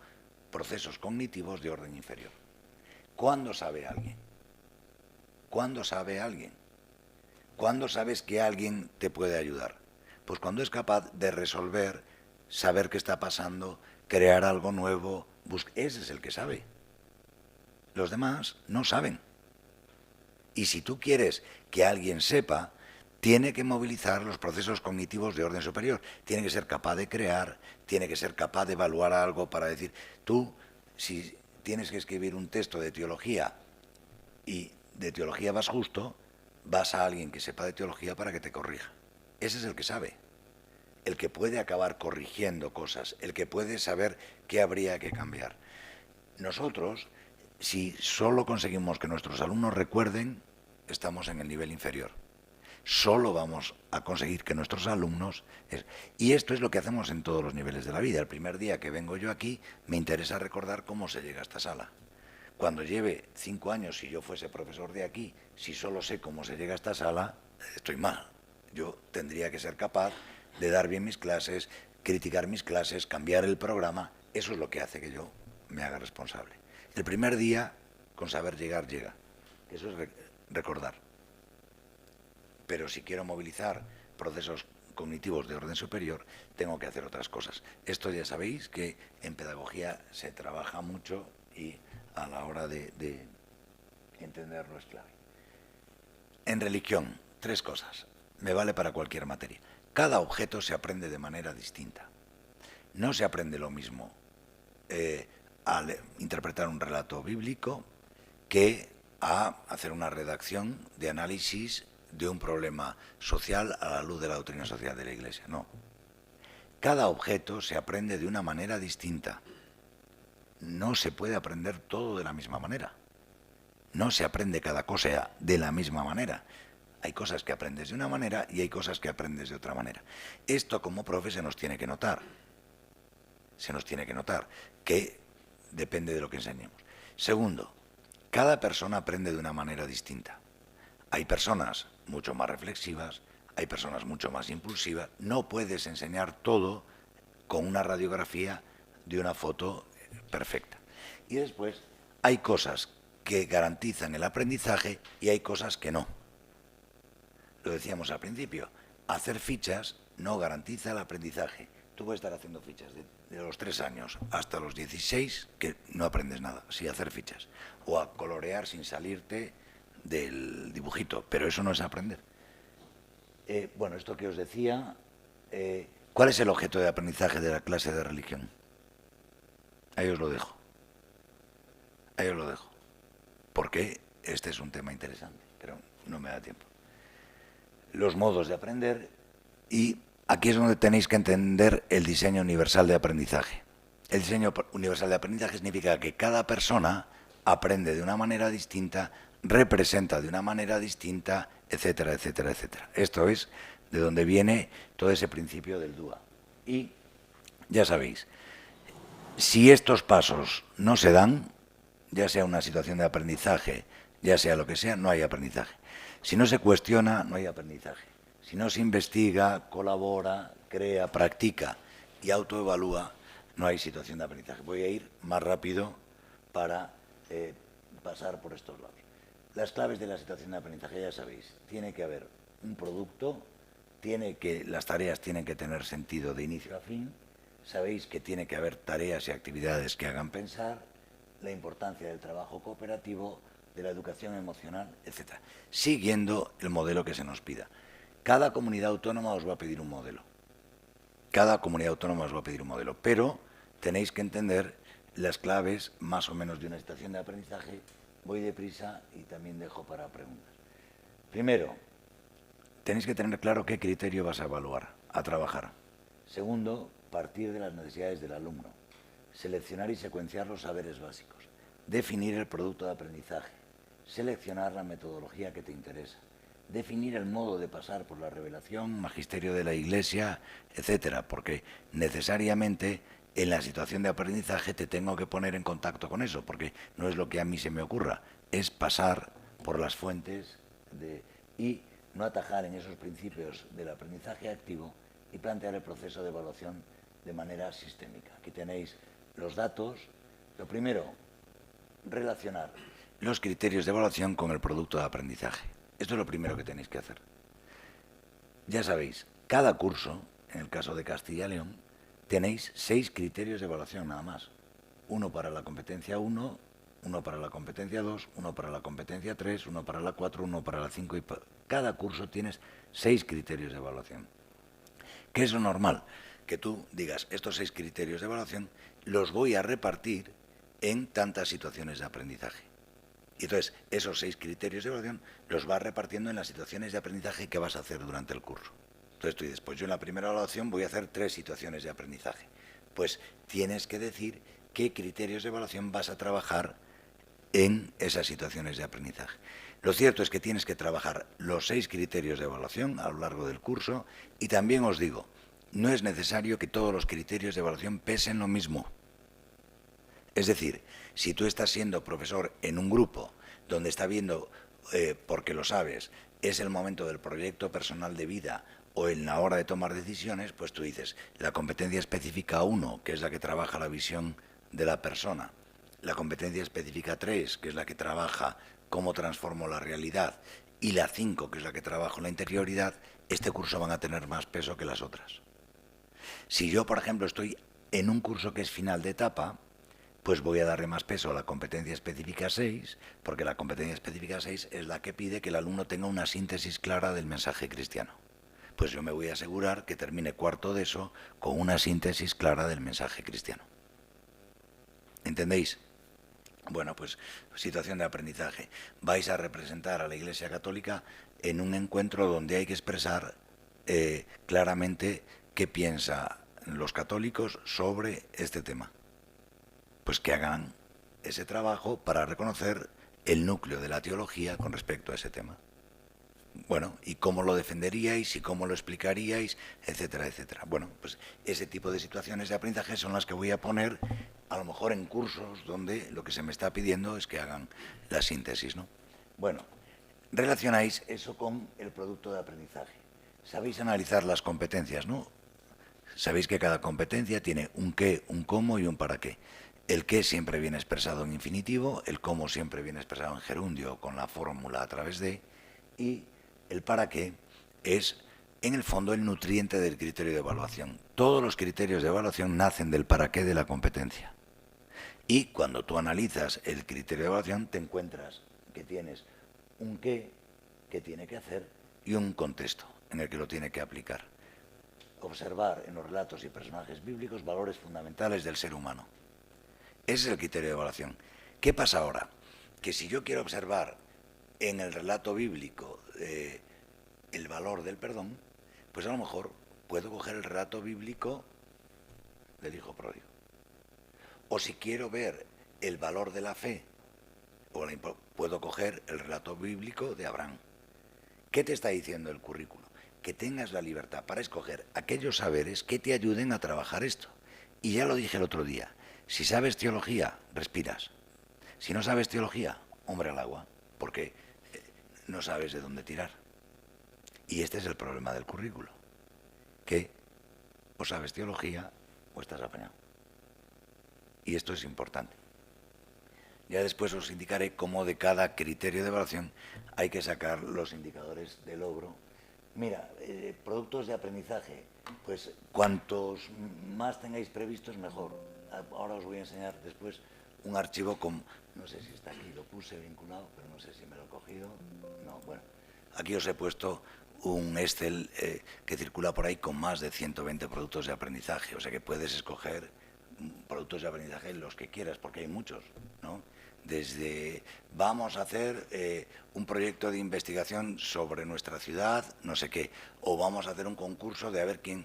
S2: procesos cognitivos de orden inferior. ¿Cuándo sabe alguien? ¿Cuándo sabe alguien? ¿Cuándo sabes que alguien te puede ayudar? Pues cuando es capaz de resolver, saber qué está pasando, crear algo nuevo, ese es el que sabe. Los demás no saben. Y si tú quieres que alguien sepa, tiene que movilizar los procesos cognitivos de orden superior. Tiene que ser capaz de crear, tiene que ser capaz de evaluar algo para decir, tú, si tienes que escribir un texto de teología y de teología vas justo, vas a alguien que sepa de teología para que te corrija. Ese es el que sabe, el que puede acabar corrigiendo cosas, el que puede saber qué habría que cambiar. Nosotros, si solo conseguimos que nuestros alumnos recuerden, estamos en el nivel inferior. Solo vamos a conseguir que nuestros alumnos... Y esto es lo que hacemos en todos los niveles de la vida. El primer día que vengo yo aquí, me interesa recordar cómo se llega a esta sala. Cuando lleve 5 años, si yo fuese profesor de aquí, si solo sé cómo se llega a esta sala, estoy mal. Yo tendría que ser capaz de dar bien mis clases, criticar mis clases, cambiar el programa. Eso es lo que hace que yo me haga responsable. El primer día, con saber llegar, llega. Eso es recordar. Pero si quiero movilizar procesos cognitivos de orden superior, tengo que hacer otras cosas. Esto ya sabéis que en pedagogía se trabaja mucho y a la hora de entenderlo es clave. En religión, 3 cosas. Me vale para cualquier materia. Cada objeto se aprende de manera distinta. No se aprende lo mismo al interpretar un relato bíblico que a hacer una redacción de análisis de un problema social a la luz de la doctrina social de la Iglesia. No. Cada objeto se aprende de una manera distinta. No se puede aprender todo de la misma manera. No se aprende cada cosa de la misma manera. Hay cosas que aprendes de una manera y hay cosas que aprendes de otra manera. Esto como profe se nos tiene que notar. Se nos tiene que notar que depende de lo que enseñemos. Segundo, cada persona aprende de una manera distinta. Hay personas mucho más reflexivas, hay personas mucho más impulsivas. No puedes enseñar todo con una radiografía de una foto perfecta. Y después hay cosas que garantizan el aprendizaje y hay cosas que no. Lo decíamos al principio, hacer fichas no garantiza el aprendizaje. Tú puedes estar haciendo fichas de los 3 años hasta los 16 que no aprendes nada, sí hacer fichas. O a colorear sin salirte del dibujito, pero eso no es aprender. Bueno, esto que os decía, ¿cuál es el objeto de aprendizaje de la clase de religión? Ahí os lo dejo. Ahí os lo dejo. Porque este es un tema interesante, pero no me da tiempo. Los modos de aprender, y aquí es donde tenéis que entender el diseño universal de aprendizaje. El diseño universal de aprendizaje significa que cada persona aprende de una manera distinta, representa de una manera distinta, etcétera, etcétera, etcétera. Esto es de donde viene todo ese principio del DUA. Y ya sabéis, si estos pasos no se dan, ya sea una situación de aprendizaje, ya sea lo que sea, no hay aprendizaje. Si no se cuestiona, no hay aprendizaje. Si no se investiga, colabora, crea, practica y autoevalúa, no hay situación de aprendizaje. Voy a ir más rápido para pasar por estos lados. Las claves de la situación de aprendizaje, ya sabéis, tiene que haber un producto, las tareas tienen que tener sentido de inicio a fin, sabéis que tiene que haber tareas y actividades que hagan pensar, la importancia del trabajo cooperativo, de la educación emocional, etc. Siguiendo el modelo que se nos pida. Cada comunidad autónoma os va a pedir un modelo. Cada comunidad autónoma os va a pedir un modelo, pero tenéis que entender las claves más o menos de una situación de aprendizaje. Voy deprisa y también dejo para preguntas. Primero, tenéis que tener claro qué criterio vas a evaluar, a trabajar. Segundo, partir de las necesidades del alumno. Seleccionar y secuenciar los saberes básicos. Definir el producto de aprendizaje. Seleccionar la metodología que te interesa. definir el modo de pasar por la revelación, magisterio de la Iglesia, etcétera, porque necesariamente en la situación de aprendizaje te tengo que poner en contacto con eso, porque no es lo que a mí se me ocurra, es pasar por las fuentes y no atajar en esos principios del aprendizaje activo y plantear el proceso de evaluación de manera sistémica. Aquí tenéis los datos. Lo primero, relacionar los criterios de evaluación con el producto de aprendizaje. Esto es lo primero que tenéis que hacer. Ya sabéis, cada curso, en el caso de Castilla y León, tenéis 6 criterios de evaluación nada más. Uno para la competencia 1, uno para la competencia 2, uno para la competencia 3, uno para la 4, uno para la 5. Y cada curso tienes 6 criterios de evaluación. ¿Qué es lo normal? Que tú digas, estos 6 criterios de evaluación los voy a repartir en tantas situaciones de aprendizaje. Y entonces, esos 6 criterios de evaluación los vas repartiendo en las situaciones de aprendizaje que vas a hacer durante el curso. Entonces tú dices, pues yo en la primera evaluación voy a hacer 3 situaciones de aprendizaje. Pues tienes que decir qué criterios de evaluación vas a trabajar en esas situaciones de aprendizaje. Lo cierto es que tienes que trabajar los 6 criterios de evaluación a lo largo del curso y también os digo, no es necesario que todos los criterios de evaluación pesen lo mismo. Es decir, si tú estás siendo profesor en un grupo donde está viendo, porque lo sabes, es el momento del proyecto personal de vida o en la hora de tomar decisiones, pues tú dices, la competencia específica 1, que es la que trabaja la visión de la persona, la competencia específica 3, que es la que trabaja cómo transformo la realidad, y la 5, que es la que trabaja la interioridad, este curso van a tener más peso que las otras. Si yo, por ejemplo, estoy en un curso que es final de etapa, pues voy a darle más peso a la competencia específica 6, porque la competencia específica 6 es la que pide que el alumno tenga una síntesis clara del mensaje cristiano. Pues yo me voy a asegurar que termine cuarto de eso con una síntesis clara del mensaje cristiano. ¿Entendéis? Bueno, pues situación de aprendizaje. Vais a representar a la Iglesia Católica en un encuentro donde hay que expresar claramente qué piensan los católicos sobre este tema. Pues que hagan ese trabajo para reconocer el núcleo de la teología con respecto a ese tema. Bueno, y cómo lo defenderíais y cómo lo explicaríais, etcétera, etcétera. Bueno, pues ese tipo de situaciones de aprendizaje son las que voy a poner a lo mejor en cursos donde lo que se me está pidiendo es que hagan la síntesis, ¿no? Bueno, relacionáis eso con el producto de aprendizaje. Sabéis analizar las competencias, ¿no? Sabéis que cada competencia tiene un qué, un cómo y un para qué. El qué siempre viene expresado en infinitivo, el cómo siempre viene expresado en gerundio con la fórmula a través de, y el para qué es, en el fondo, el nutriente del criterio de evaluación. Todos los criterios de evaluación nacen del para qué de la competencia. Y cuando tú analizas el criterio de evaluación, te encuentras que tienes un qué que tiene que hacer y un contexto en el que lo tiene que aplicar. Observar en los relatos y personajes bíblicos valores fundamentales del ser humano. Ese es el criterio de evaluación. ¿Qué pasa ahora? Que si yo quiero observar en el relato bíblico el valor del perdón, pues a lo mejor puedo coger el relato bíblico del hijo pródigo. O si quiero ver el valor de la fe, puedo coger el relato bíblico de Abraham. ¿Qué te está diciendo el currículo? Que tengas la libertad para escoger aquellos saberes que te ayuden a trabajar esto. Y ya lo dije el otro día, si sabes teología, respiras. Si no sabes teología, hombre al agua, porque no sabes de dónde tirar. Y este es el problema del currículo, que o sabes teología o estás apañado. Y esto es importante. Ya después os indicaré cómo de cada criterio de evaluación hay que sacar los indicadores de logro. Mira, productos de aprendizaje, pues cuantos más tengáis previstos, mejor. Ahora os voy a enseñar después un archivo con, no sé si está aquí, lo puse vinculado, pero no sé si me lo he cogido. No, bueno, aquí os he puesto un Excel que circula por ahí con más de 120 productos de aprendizaje, o sea que puedes escoger productos de aprendizaje los que quieras, porque hay muchos, ¿no? Desde vamos a hacer un proyecto de investigación sobre nuestra ciudad, no sé qué, o vamos a hacer un concurso de a ver quién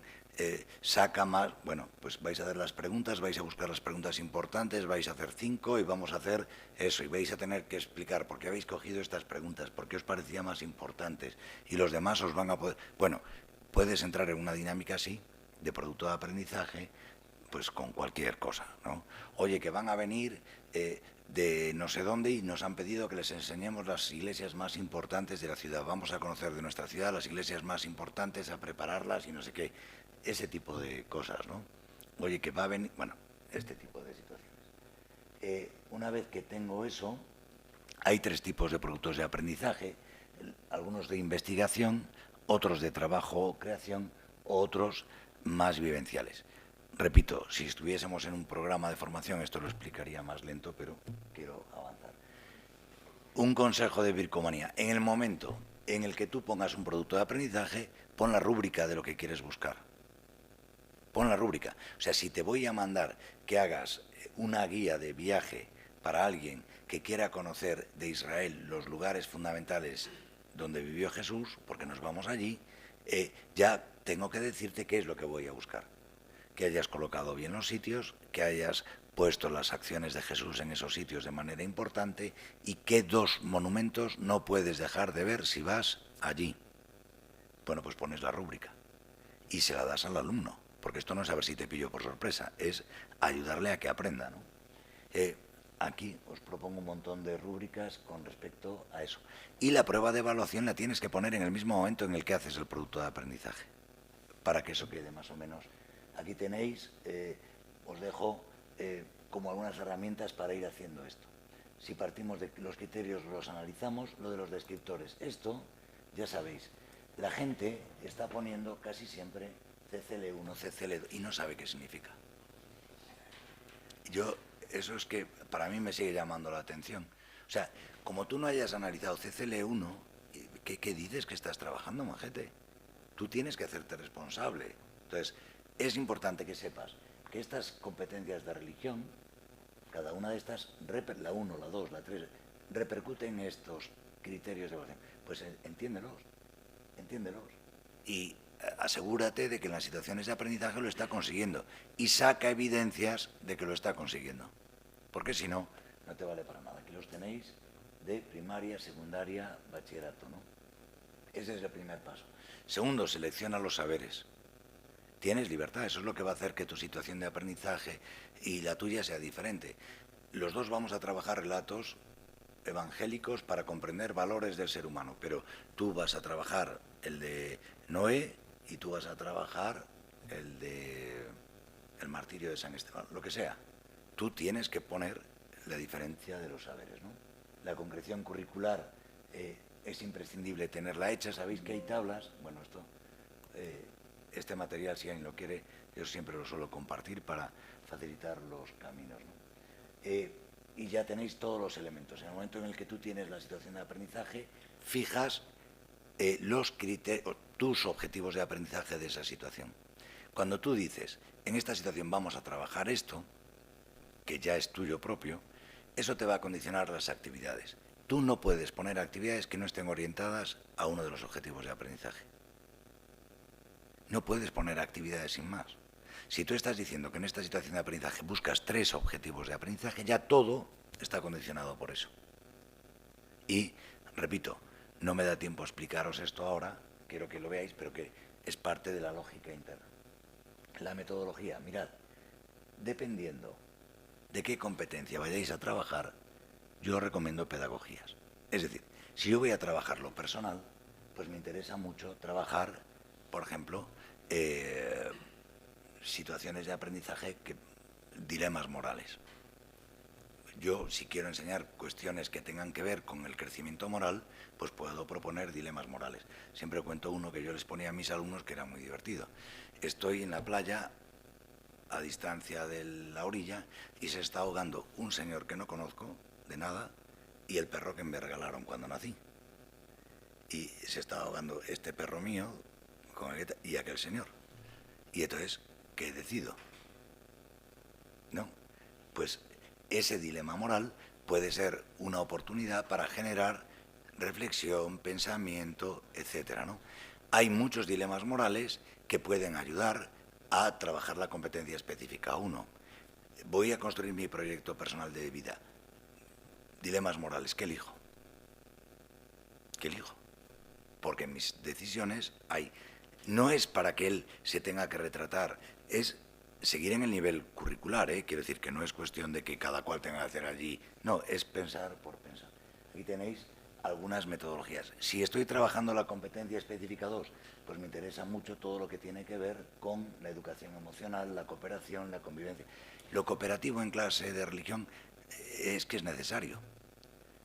S2: saca más, bueno, pues vais a hacer las preguntas, vais a buscar las preguntas importantes, vais a hacer 5 y vamos a hacer eso, y vais a tener que explicar por qué habéis cogido estas preguntas, por qué os parecían más importantes, y los demás os van a poder... Bueno, puedes entrar en una dinámica así, de producto de aprendizaje, pues con cualquier cosa, ¿no? Oye, que van a venir de no sé dónde y nos han pedido que les enseñemos las iglesias más importantes de la ciudad. Vamos a conocer de nuestra ciudad las iglesias más importantes, a prepararlas y no sé qué. Ese tipo de cosas, ¿no? Oye, que va a venir... Bueno, este tipo de situaciones. Una vez que tengo eso, hay 3 tipos de productos de aprendizaje. Algunos de investigación, otros de trabajo o creación, otros más vivenciales. Repito, si estuviésemos en un programa de formación, esto lo explicaría más lento, pero quiero avanzar. Un consejo de Bircomanía. En el momento en el que tú pongas un producto de aprendizaje, pon la rúbrica de lo que quieres buscar. Pon la rúbrica. O sea, si te voy a mandar que hagas una guía de viaje para alguien que quiera conocer de Israel los lugares fundamentales donde vivió Jesús, porque nos vamos allí, ya tengo que decirte qué es lo que voy a buscar. Que hayas colocado bien los sitios, que hayas puesto las acciones de Jesús en esos sitios de manera importante y qué 2 monumentos no puedes dejar de ver si vas allí. Bueno, pues pones la rúbrica y se la das al alumno, porque esto no es a ver si te pillo por sorpresa, es ayudarle a que aprenda, ¿no? Aquí os propongo un montón de rúbricas con respecto a eso. Y la prueba de evaluación la tienes que poner en el mismo momento en el que haces el producto de aprendizaje, para que eso quede más o menos. Aquí tenéis, os dejo como algunas herramientas para ir haciendo esto. Si partimos de los criterios, los analizamos, lo de los descriptores. Esto, ya sabéis, la gente está poniendo casi siempre CCL1, CCL2 y no sabe qué significa. Eso es que para mí me sigue llamando la atención. O sea, como tú no hayas analizado CCL1, ¿qué dices que estás trabajando, majete? Tú tienes que hacerte responsable. Entonces, es importante que sepas que estas competencias de religión, cada una de estas, la 1, la 2, la 3, repercuten en estos criterios de evaluación. Pues entiéndelos. Y asegúrate de que en las situaciones de aprendizaje lo está consiguiendo. Y saca evidencias de que lo está consiguiendo. Porque si no, no te vale para nada. Aquí los tenéis de primaria, secundaria, bachillerato, ¿no? Ese es el primer paso. Segundo, selecciona los saberes. Tienes libertad, eso es lo que va a hacer que tu situación de aprendizaje y la tuya sea diferente. Los dos vamos a trabajar relatos evangélicos para comprender valores del ser humano, pero tú vas a trabajar el de Noé y tú vas a trabajar el de el martirio de San Esteban, lo que sea. Tú tienes que poner la diferencia de los saberes, ¿no? La concreción curricular es imprescindible tenerla hecha. Sabéis que hay tablas. Bueno, este material, si alguien lo quiere, yo siempre lo suelo compartir para facilitar los caminos, ¿no? Y ya tenéis todos los elementos. En el momento en el que tú tienes la situación de aprendizaje, fijas los criterios, tus objetivos de aprendizaje de esa situación. Cuando tú dices, en esta situación vamos a trabajar esto, que ya es tuyo propio, eso te va a condicionar las actividades. Tú no puedes poner actividades que no estén orientadas a uno de los objetivos de aprendizaje. No puedes poner actividades sin más. Si tú estás diciendo que en esta situación de aprendizaje buscas 3 objetivos de aprendizaje, ya todo está condicionado por eso. Y, repito, no me da tiempo a explicaros esto ahora, quiero que lo veáis, pero que es parte de la lógica interna. La metodología, mirad, dependiendo de qué competencia vayáis a trabajar, yo recomiendo pedagogías. Es decir, si yo voy a trabajar lo personal, pues me interesa mucho trabajar, por ejemplo, situaciones de aprendizaje, dilemas morales. Yo, si quiero enseñar cuestiones que tengan que ver con el crecimiento moral, pues puedo proponer dilemas morales. Siempre cuento uno que yo les ponía a mis alumnos que era muy divertido. Estoy en la playa, a distancia de la orilla, y se está ahogando un señor que no conozco, de nada, y el perro que me regalaron cuando nací. Y se está ahogando este perro mío y aquel señor. Y entonces, ¿qué decido? ¿No? Pues ese dilema moral puede ser una oportunidad para generar reflexión, pensamiento, etcétera, ¿no? Hay muchos dilemas morales que pueden ayudar a trabajar la competencia específica. 1. Voy a construir mi proyecto personal de vida. Dilemas morales. ¿Qué elijo? ¿Qué elijo? Porque en mis decisiones hay... No es para que él se tenga que retratar, es seguir en el nivel curricular, ¿eh? Quiero decir que no es cuestión de que cada cual tenga que hacer allí. No, es pensar por pensar. Aquí tenéis algunas metodologías. Si estoy trabajando la competencia específica 2, pues me interesa mucho todo lo que tiene que ver con la educación emocional, la cooperación, la convivencia. Lo cooperativo en clase de religión es que es necesario,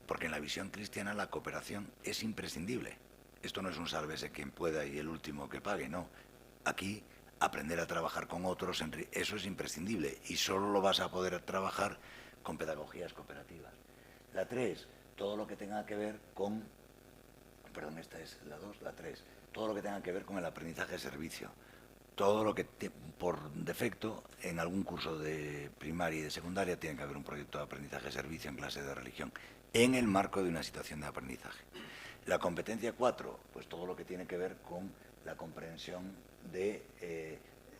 S2: porque en la visión cristiana la cooperación es imprescindible. Esto no es un sálvese quien pueda y el último que pague, no. Aquí aprender a trabajar con otros, eso es imprescindible y solo lo vas a poder trabajar con pedagogías cooperativas. La 3, todo lo que tenga que ver con, perdón, esta es la 2, la 3, todo lo que tenga que ver con el aprendizaje de servicio. Todo lo que, por defecto, en algún curso de primaria y de secundaria tiene que haber un proyecto de aprendizaje de servicio en clase de religión, en el marco de una situación de aprendizaje. La competencia 4, pues todo lo que tiene que ver con la comprensión de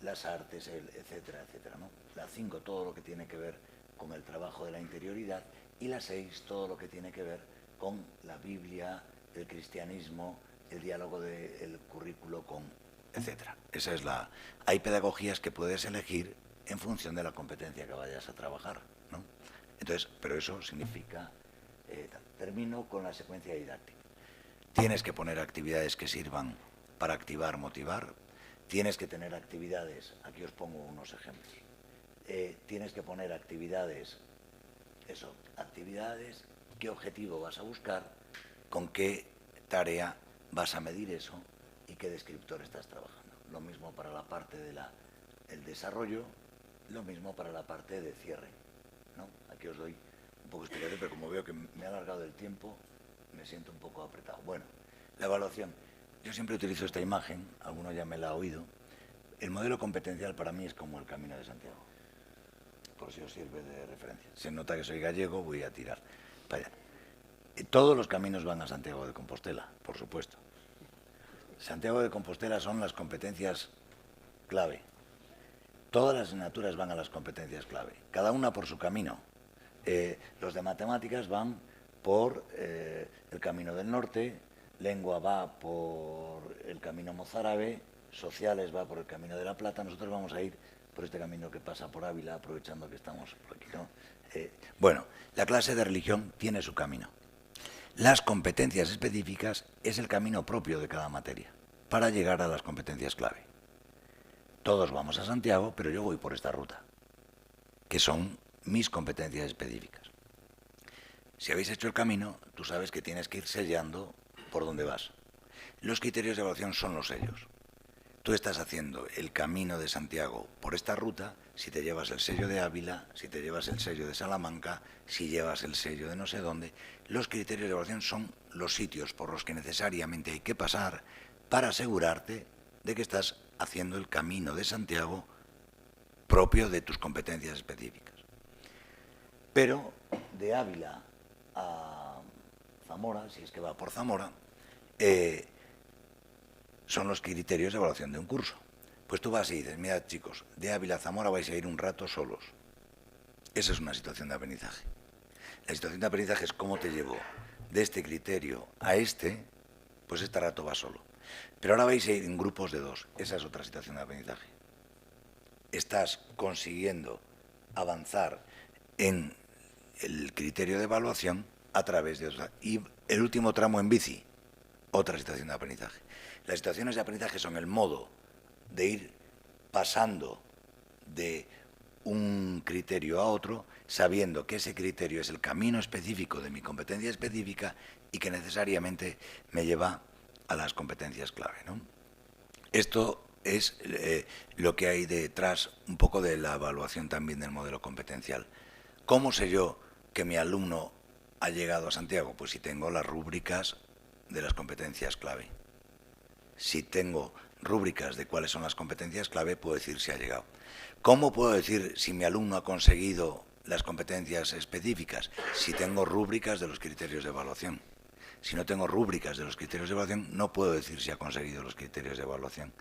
S2: las artes, etcétera, etcétera, ¿no? La 5, todo lo que tiene que ver con el trabajo de la interioridad. Y la 6, todo lo que tiene que ver con la Biblia, el cristianismo, el diálogo del currículo con, etcétera. Esa es la... Hay pedagogías que puedes elegir en función de la competencia que vayas a trabajar, ¿no? Entonces, pero eso significa... termino con la secuencia didáctica. Tienes que poner actividades que sirvan para activar, motivar. Tienes que tener actividades, aquí os pongo unos ejemplos. Tienes que poner actividades, actividades, qué objetivo vas a buscar, con qué tarea vas a medir eso y qué descriptor estás trabajando. Lo mismo para la parte del desarrollo, lo mismo para la parte de cierre, ¿no? Aquí os doy un poco de explicación, pero como veo que me ha alargado el tiempo, me siento un poco apretado. Bueno, la evaluación. Yo siempre utilizo esta imagen, alguno ya me la ha oído. El modelo competencial para mí es como el Camino de Santiago, por si os sirve de referencia. Se nota que soy gallego, voy a tirar para allá. Todos los caminos van a Santiago de Compostela, por supuesto. Santiago de Compostela son las competencias clave. Todas las asignaturas van a las competencias clave, cada una por su camino. Los de matemáticas van por el Camino del Norte, lengua va por el Camino Mozárabe, sociales va por el Camino de la Plata. Nosotros vamos a ir por este camino que pasa por Ávila, aprovechando que estamos por aquí, ¿no? Bueno, la clase de religión tiene su camino. Las competencias específicas es el camino propio de cada materia para llegar a las competencias clave. Todos vamos a Santiago, pero yo voy por esta ruta, que son mis competencias específicas. Si habéis hecho el camino, tú sabes que tienes que ir sellando por dónde vas. Los criterios de evaluación son los sellos. Tú estás haciendo el camino de Santiago por esta ruta, si te llevas el sello de Ávila, si te llevas el sello de Salamanca, si llevas el sello de no sé dónde. Los criterios de evaluación son los sitios por los que necesariamente hay que pasar para asegurarte de que estás haciendo el camino de Santiago propio de tus competencias específicas. Pero de Ávila a Zamora, si es que va por Zamora, son los criterios de evaluación de un curso. Pues tú vas y dices, mirad chicos, de Ávila a Zamora vais a ir un rato solos. Esa es una situación de aprendizaje. La situación de aprendizaje es cómo te llevo de este criterio a este, pues este rato va solo. Pero ahora vais a ir en grupos de 2. Esa es otra situación de aprendizaje. Estás consiguiendo avanzar en el criterio de evaluación a través de otra. Y el último tramo en bici, otra situación de aprendizaje. Las situaciones de aprendizaje son el modo de ir pasando de un criterio a otro, sabiendo que ese criterio es el camino específico de mi competencia específica y que necesariamente me lleva a las competencias clave, ¿no? Esto es lo que hay detrás un poco de la evaluación también del modelo competencial. ¿Cómo sé yo que mi alumno ha llegado a Santiago? Pues si tengo las rúbricas de las competencias clave. Si tengo rúbricas de cuáles son las competencias clave, puedo decir si ha llegado. ¿Cómo puedo decir si mi alumno ha conseguido las competencias específicas? Si tengo rúbricas de los criterios de evaluación. si no tengo rúbricas de los criterios de evaluación, no puedo decir si ha conseguido los criterios de evaluación.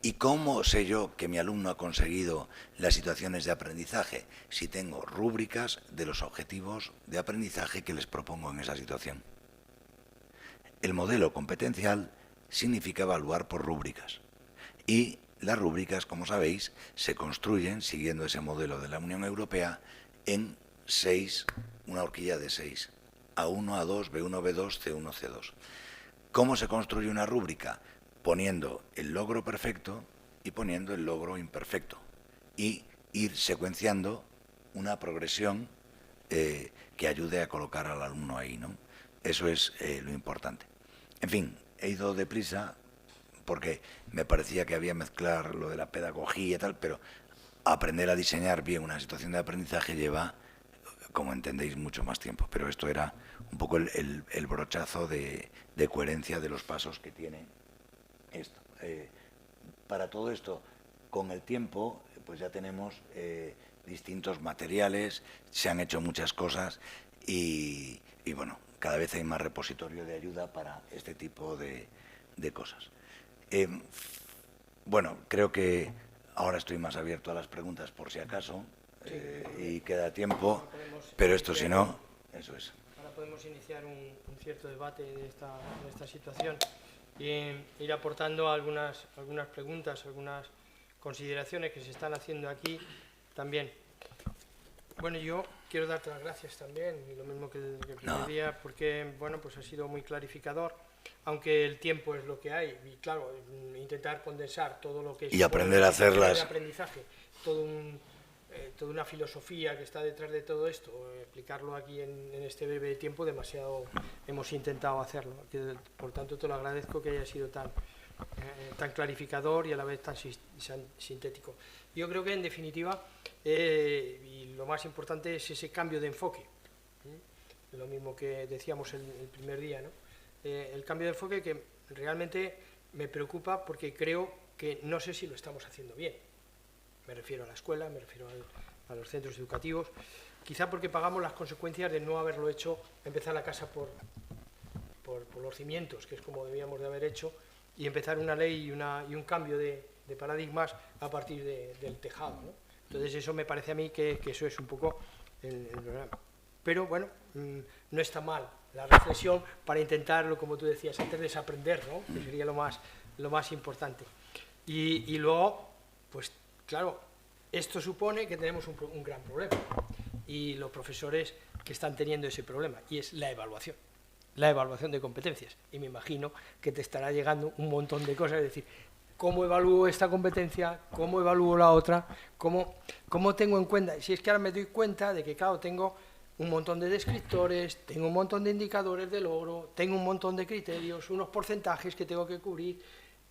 S2: ¿Y cómo sé yo que mi alumno ha conseguido las situaciones de aprendizaje? Si tengo rúbricas de los objetivos de aprendizaje que les propongo en esa situación. El modelo competencial significa evaluar por rúbricas. Y las rúbricas, como sabéis, se construyen siguiendo ese modelo de la Unión Europea en 6, una horquilla de 6. A1, A2, B1, B2, C1, C2. ¿Cómo se construye una rúbrica? Poniendo el logro perfecto y poniendo el logro imperfecto. Y ir secuenciando una progresión que ayude a colocar al alumno ahí, ¿no? Eso es lo importante. En fin, he ido deprisa porque me parecía que había mezclar lo de la pedagogía y tal, pero aprender a diseñar bien una situación de aprendizaje lleva, como entendéis, mucho más tiempo. Pero esto era un poco el brochazo de coherencia de los pasos que tiene esto. Para todo esto, con el tiempo, pues ya tenemos distintos materiales, se han hecho muchas cosas y bueno, cada vez hay más repositorio de ayuda para este tipo de cosas. Bueno, creo que ahora estoy más abierto a las preguntas por si acaso y queda tiempo, pero esto si no, eso es.
S1: Ahora podemos iniciar un cierto debate de esta situación y ir aportando algunas preguntas, algunas consideraciones que se están haciendo aquí también. Bueno, yo quiero darte las gracias también, y lo mismo que el primer día, porque bueno, pues ha sido muy clarificador, aunque el tiempo es lo que hay, y claro, intentar condensar todo lo que es...
S2: Y aprender a hacerlas...
S1: de aprendizaje, toda una filosofía que está detrás de todo esto, explicarlo aquí en este breve tiempo, demasiado hemos intentado hacerlo. Por tanto, te lo agradezco que haya sido tan clarificador y a la vez tan sintético. Yo creo que, en definitiva, y lo más importante es ese cambio de enfoque, lo mismo que decíamos el primer día, ¿no? El cambio de enfoque que realmente me preocupa porque creo que no sé si lo estamos haciendo bien. Me refiero a la escuela, me refiero a los centros educativos, quizá porque pagamos las consecuencias de no haberlo hecho, empezar la casa por los cimientos, que es como debíamos de haber hecho, y empezar una ley y un cambio de paradigmas a partir del tejado, ¿no? Entonces eso me parece a mí que eso es un poco el problema. Pero bueno, no está mal la reflexión para intentarlo, como tú decías, antes de desaprender, ¿no? Que sería lo más importante. Y luego, pues claro, esto supone que tenemos un gran problema, y los profesores que están teniendo ese problema, y es la evaluación de competencias. Y me imagino que te estará llegando un montón de cosas, es decir, ¿cómo evalúo esta competencia? ¿Cómo evalúo la otra? ¿Cómo tengo en cuenta? Si es que ahora me doy cuenta de que, claro, tengo un montón de descriptores, tengo un montón de indicadores de logro, tengo un montón de criterios, unos porcentajes que tengo que cubrir,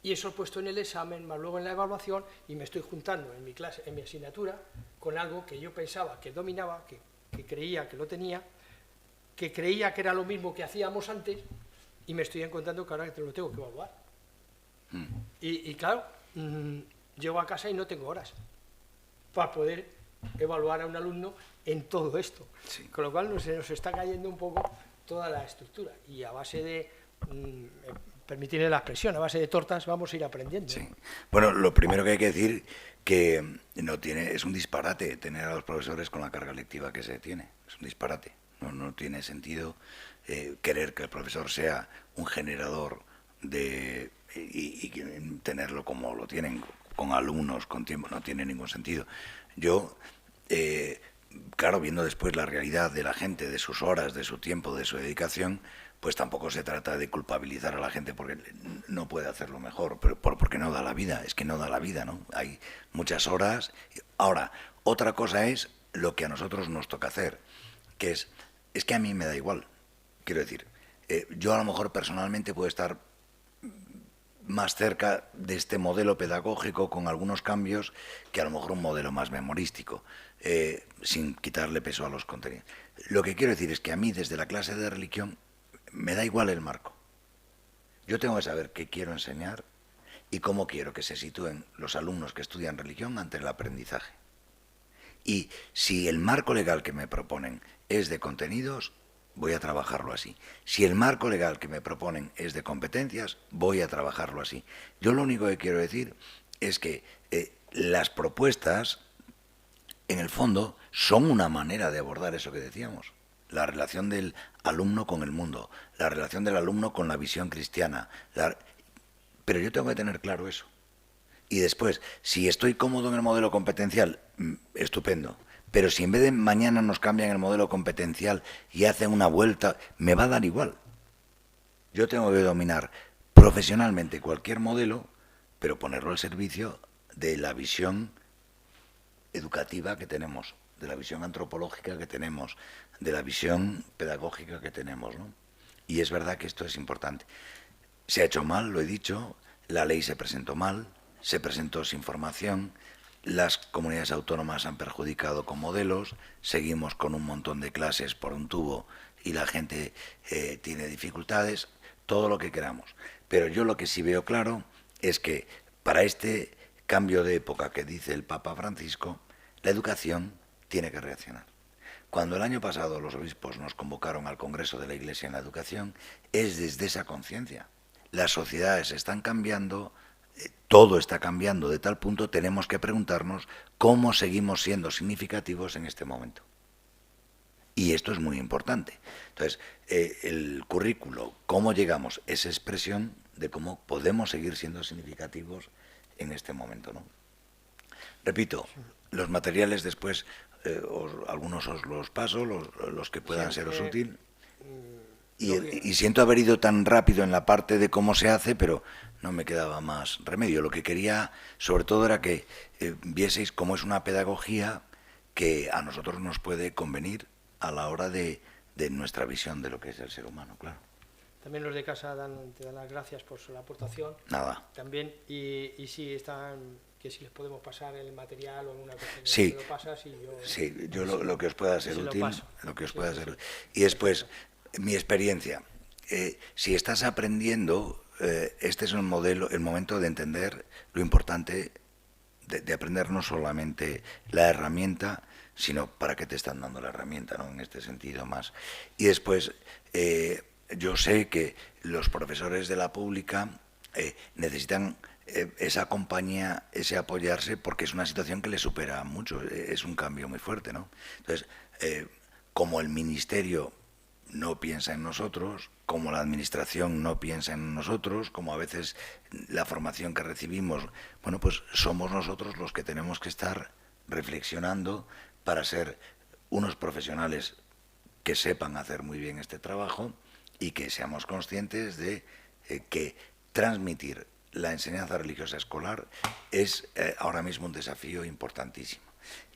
S1: y eso he puesto en el examen, más luego en la evaluación, y me estoy juntando en mi clase, en mi asignatura, con algo que yo pensaba que dominaba, que creía que lo tenía, que creía que era lo mismo que hacíamos antes, y me estoy encontrando que ahora te lo tengo que evaluar. Y claro, llego a casa y no tengo horas para poder evaluar a un alumno en todo esto. Sí. Con lo cual se nos está cayendo un poco toda la estructura, y a base de, permitirle la expresión, a base de tortas vamos a ir aprendiendo.
S2: Sí. Bueno, lo primero que hay que decir que es un disparate tener a los profesores con la carga lectiva que se tiene, es un disparate. No tiene sentido querer que el profesor sea un generador y tenerlo como lo tienen, con alumnos, con tiempo, no tiene ningún sentido. Yo, claro, viendo después la realidad de la gente, de sus horas, de su tiempo, de su dedicación, pues tampoco se trata de culpabilizar a la gente porque no puede hacerlo mejor, pero porque no da la vida, es que no da la vida, ¿no? Hay muchas horas. Ahora, otra cosa es lo que a nosotros nos toca hacer, que es que a mí me da igual. Quiero decir, yo a lo mejor personalmente puedo estar más cerca de este modelo pedagógico con algunos cambios que a lo mejor un modelo más memorístico, sin quitarle peso a los contenidos. Lo que quiero decir es que a mí desde la clase de religión me da igual el marco. Yo tengo que saber qué quiero enseñar y cómo quiero que se sitúen los alumnos que estudian religión ante el aprendizaje. Y si el marco legal que me proponen es de contenidos, voy a trabajarlo así. Si el marco legal que me proponen es de competencias, voy a trabajarlo así. Yo lo único que quiero decir es que las propuestas, en el fondo, son una manera de abordar eso que decíamos. La relación del alumno con el mundo, la relación del alumno con la visión cristiana. Pero yo tengo que tener claro eso. Y después, si estoy cómodo en el modelo competencial, estupendo. Pero si en vez de mañana nos cambian el modelo competencial y hacen una vuelta, me va a dar igual. Yo tengo que dominar profesionalmente cualquier modelo, pero ponerlo al servicio de la visión educativa que tenemos, de la visión antropológica que tenemos, de la visión pedagógica que tenemos, ¿no? Y es verdad que esto es importante. Se ha hecho mal, lo he dicho, la ley se presentó mal, se presentó sin formación, las comunidades autónomas han perjudicado con modelos, seguimos con un montón de clases por un tubo y la gente tiene dificultades, todo lo que queramos. Pero yo lo que sí veo claro es que para este cambio de época que dice el Papa Francisco, la educación tiene que reaccionar. Cuando el año pasado los obispos nos convocaron al Congreso de la Iglesia en la Educación, es desde esa conciencia. Las sociedades están cambiando, todo está cambiando de tal punto, tenemos que preguntarnos cómo seguimos siendo significativos en este momento. Y esto es muy importante. Entonces, el currículo, cómo llegamos, es expresión de cómo podemos seguir siendo significativos en este momento, ¿no? Repito, los materiales después, algunos os los paso, los que puedan seros útil. Y siento haber ido tan rápido en la parte de cómo se hace, pero no me quedaba más remedio. Lo que quería, sobre todo, era que vieseis cómo es una pedagogía que a nosotros nos puede convenir a la hora de nuestra visión de lo que es el ser humano, claro.
S1: También los de casa te dan las gracias por la aportación.
S2: Nada.
S1: También, y si están, que si les podemos pasar el material o alguna cosa,
S2: sí,
S1: lo pasas y yo...
S2: Sí, yo lo que os pueda ser útil, lo que os pueda ser útil. Y después, mi experiencia. Si estás aprendiendo, este es un modelo, el momento de entender lo importante de aprender no solamente la herramienta, sino para qué te están dando la herramienta, ¿no? En este sentido más. Y después, yo sé que los profesores de la pública necesitan esa compañía, ese apoyarse, porque es una situación que les supera mucho, es un cambio muy fuerte, ¿no? Entonces, como el ministerio no piensa en nosotros, como la administración no piensa en nosotros, como a veces la formación que recibimos, bueno, pues somos nosotros los que tenemos que estar reflexionando para ser unos profesionales que sepan hacer muy bien este trabajo y que seamos conscientes de que transmitir la enseñanza religiosa escolar es ahora mismo un desafío importantísimo.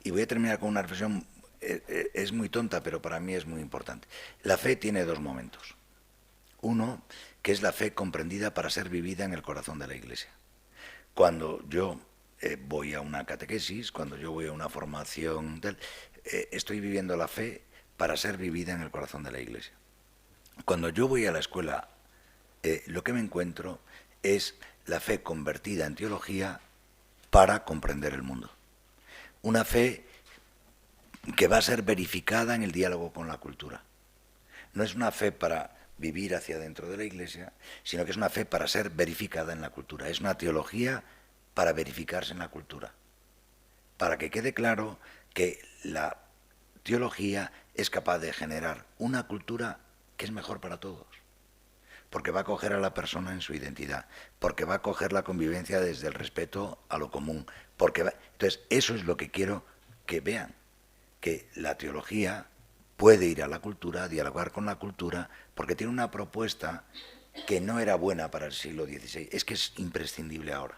S2: Y voy a terminar con una reflexión, es muy tonta, pero para mí es muy importante. La fe tiene dos momentos. Uno, que es la fe comprendida para ser vivida en el corazón de la Iglesia. Cuando yo voy a una catequesis, cuando yo voy a una formación, estoy viviendo la fe para ser vivida en el corazón de la Iglesia. Cuando yo voy a la escuela, lo que me encuentro es la fe convertida en teología para comprender el mundo. Una fe que va a ser verificada en el diálogo con la cultura. No es una fe para vivir hacia dentro de la Iglesia, sino que es una fe para ser verificada en la cultura. Es una teología para verificarse en la cultura. Para que quede claro que la teología es capaz de generar una cultura que es mejor para todos. Porque va a acoger a la persona en su identidad, porque va a acoger la convivencia desde el respeto a lo común. Entonces, eso es lo que quiero que vean, que la teología puede ir a la cultura, dialogar con la cultura, porque tiene una propuesta que no era buena para el siglo XVI, es que es imprescindible ahora,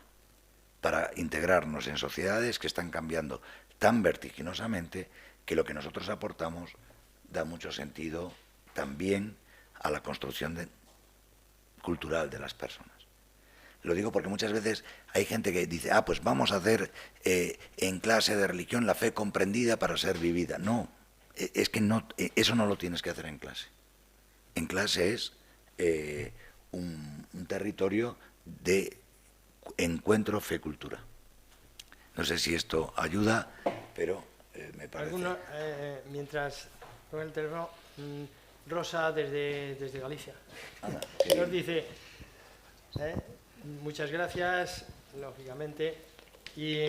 S2: para integrarnos en sociedades que están cambiando tan vertiginosamente que lo que nosotros aportamos da mucho sentido también a la construcción cultural de las personas. Lo digo porque muchas veces hay gente que dice, pues vamos a hacer en clase de religión la fe comprendida para ser vivida. No, es que no, eso no lo tienes que hacer en clase. En clase es un territorio de encuentro fe-cultura. No sé si esto ayuda, pero me parece...
S1: Mientras con el teléfono, Rosa desde Galicia. Nos dice, muchas gracias, lógicamente, y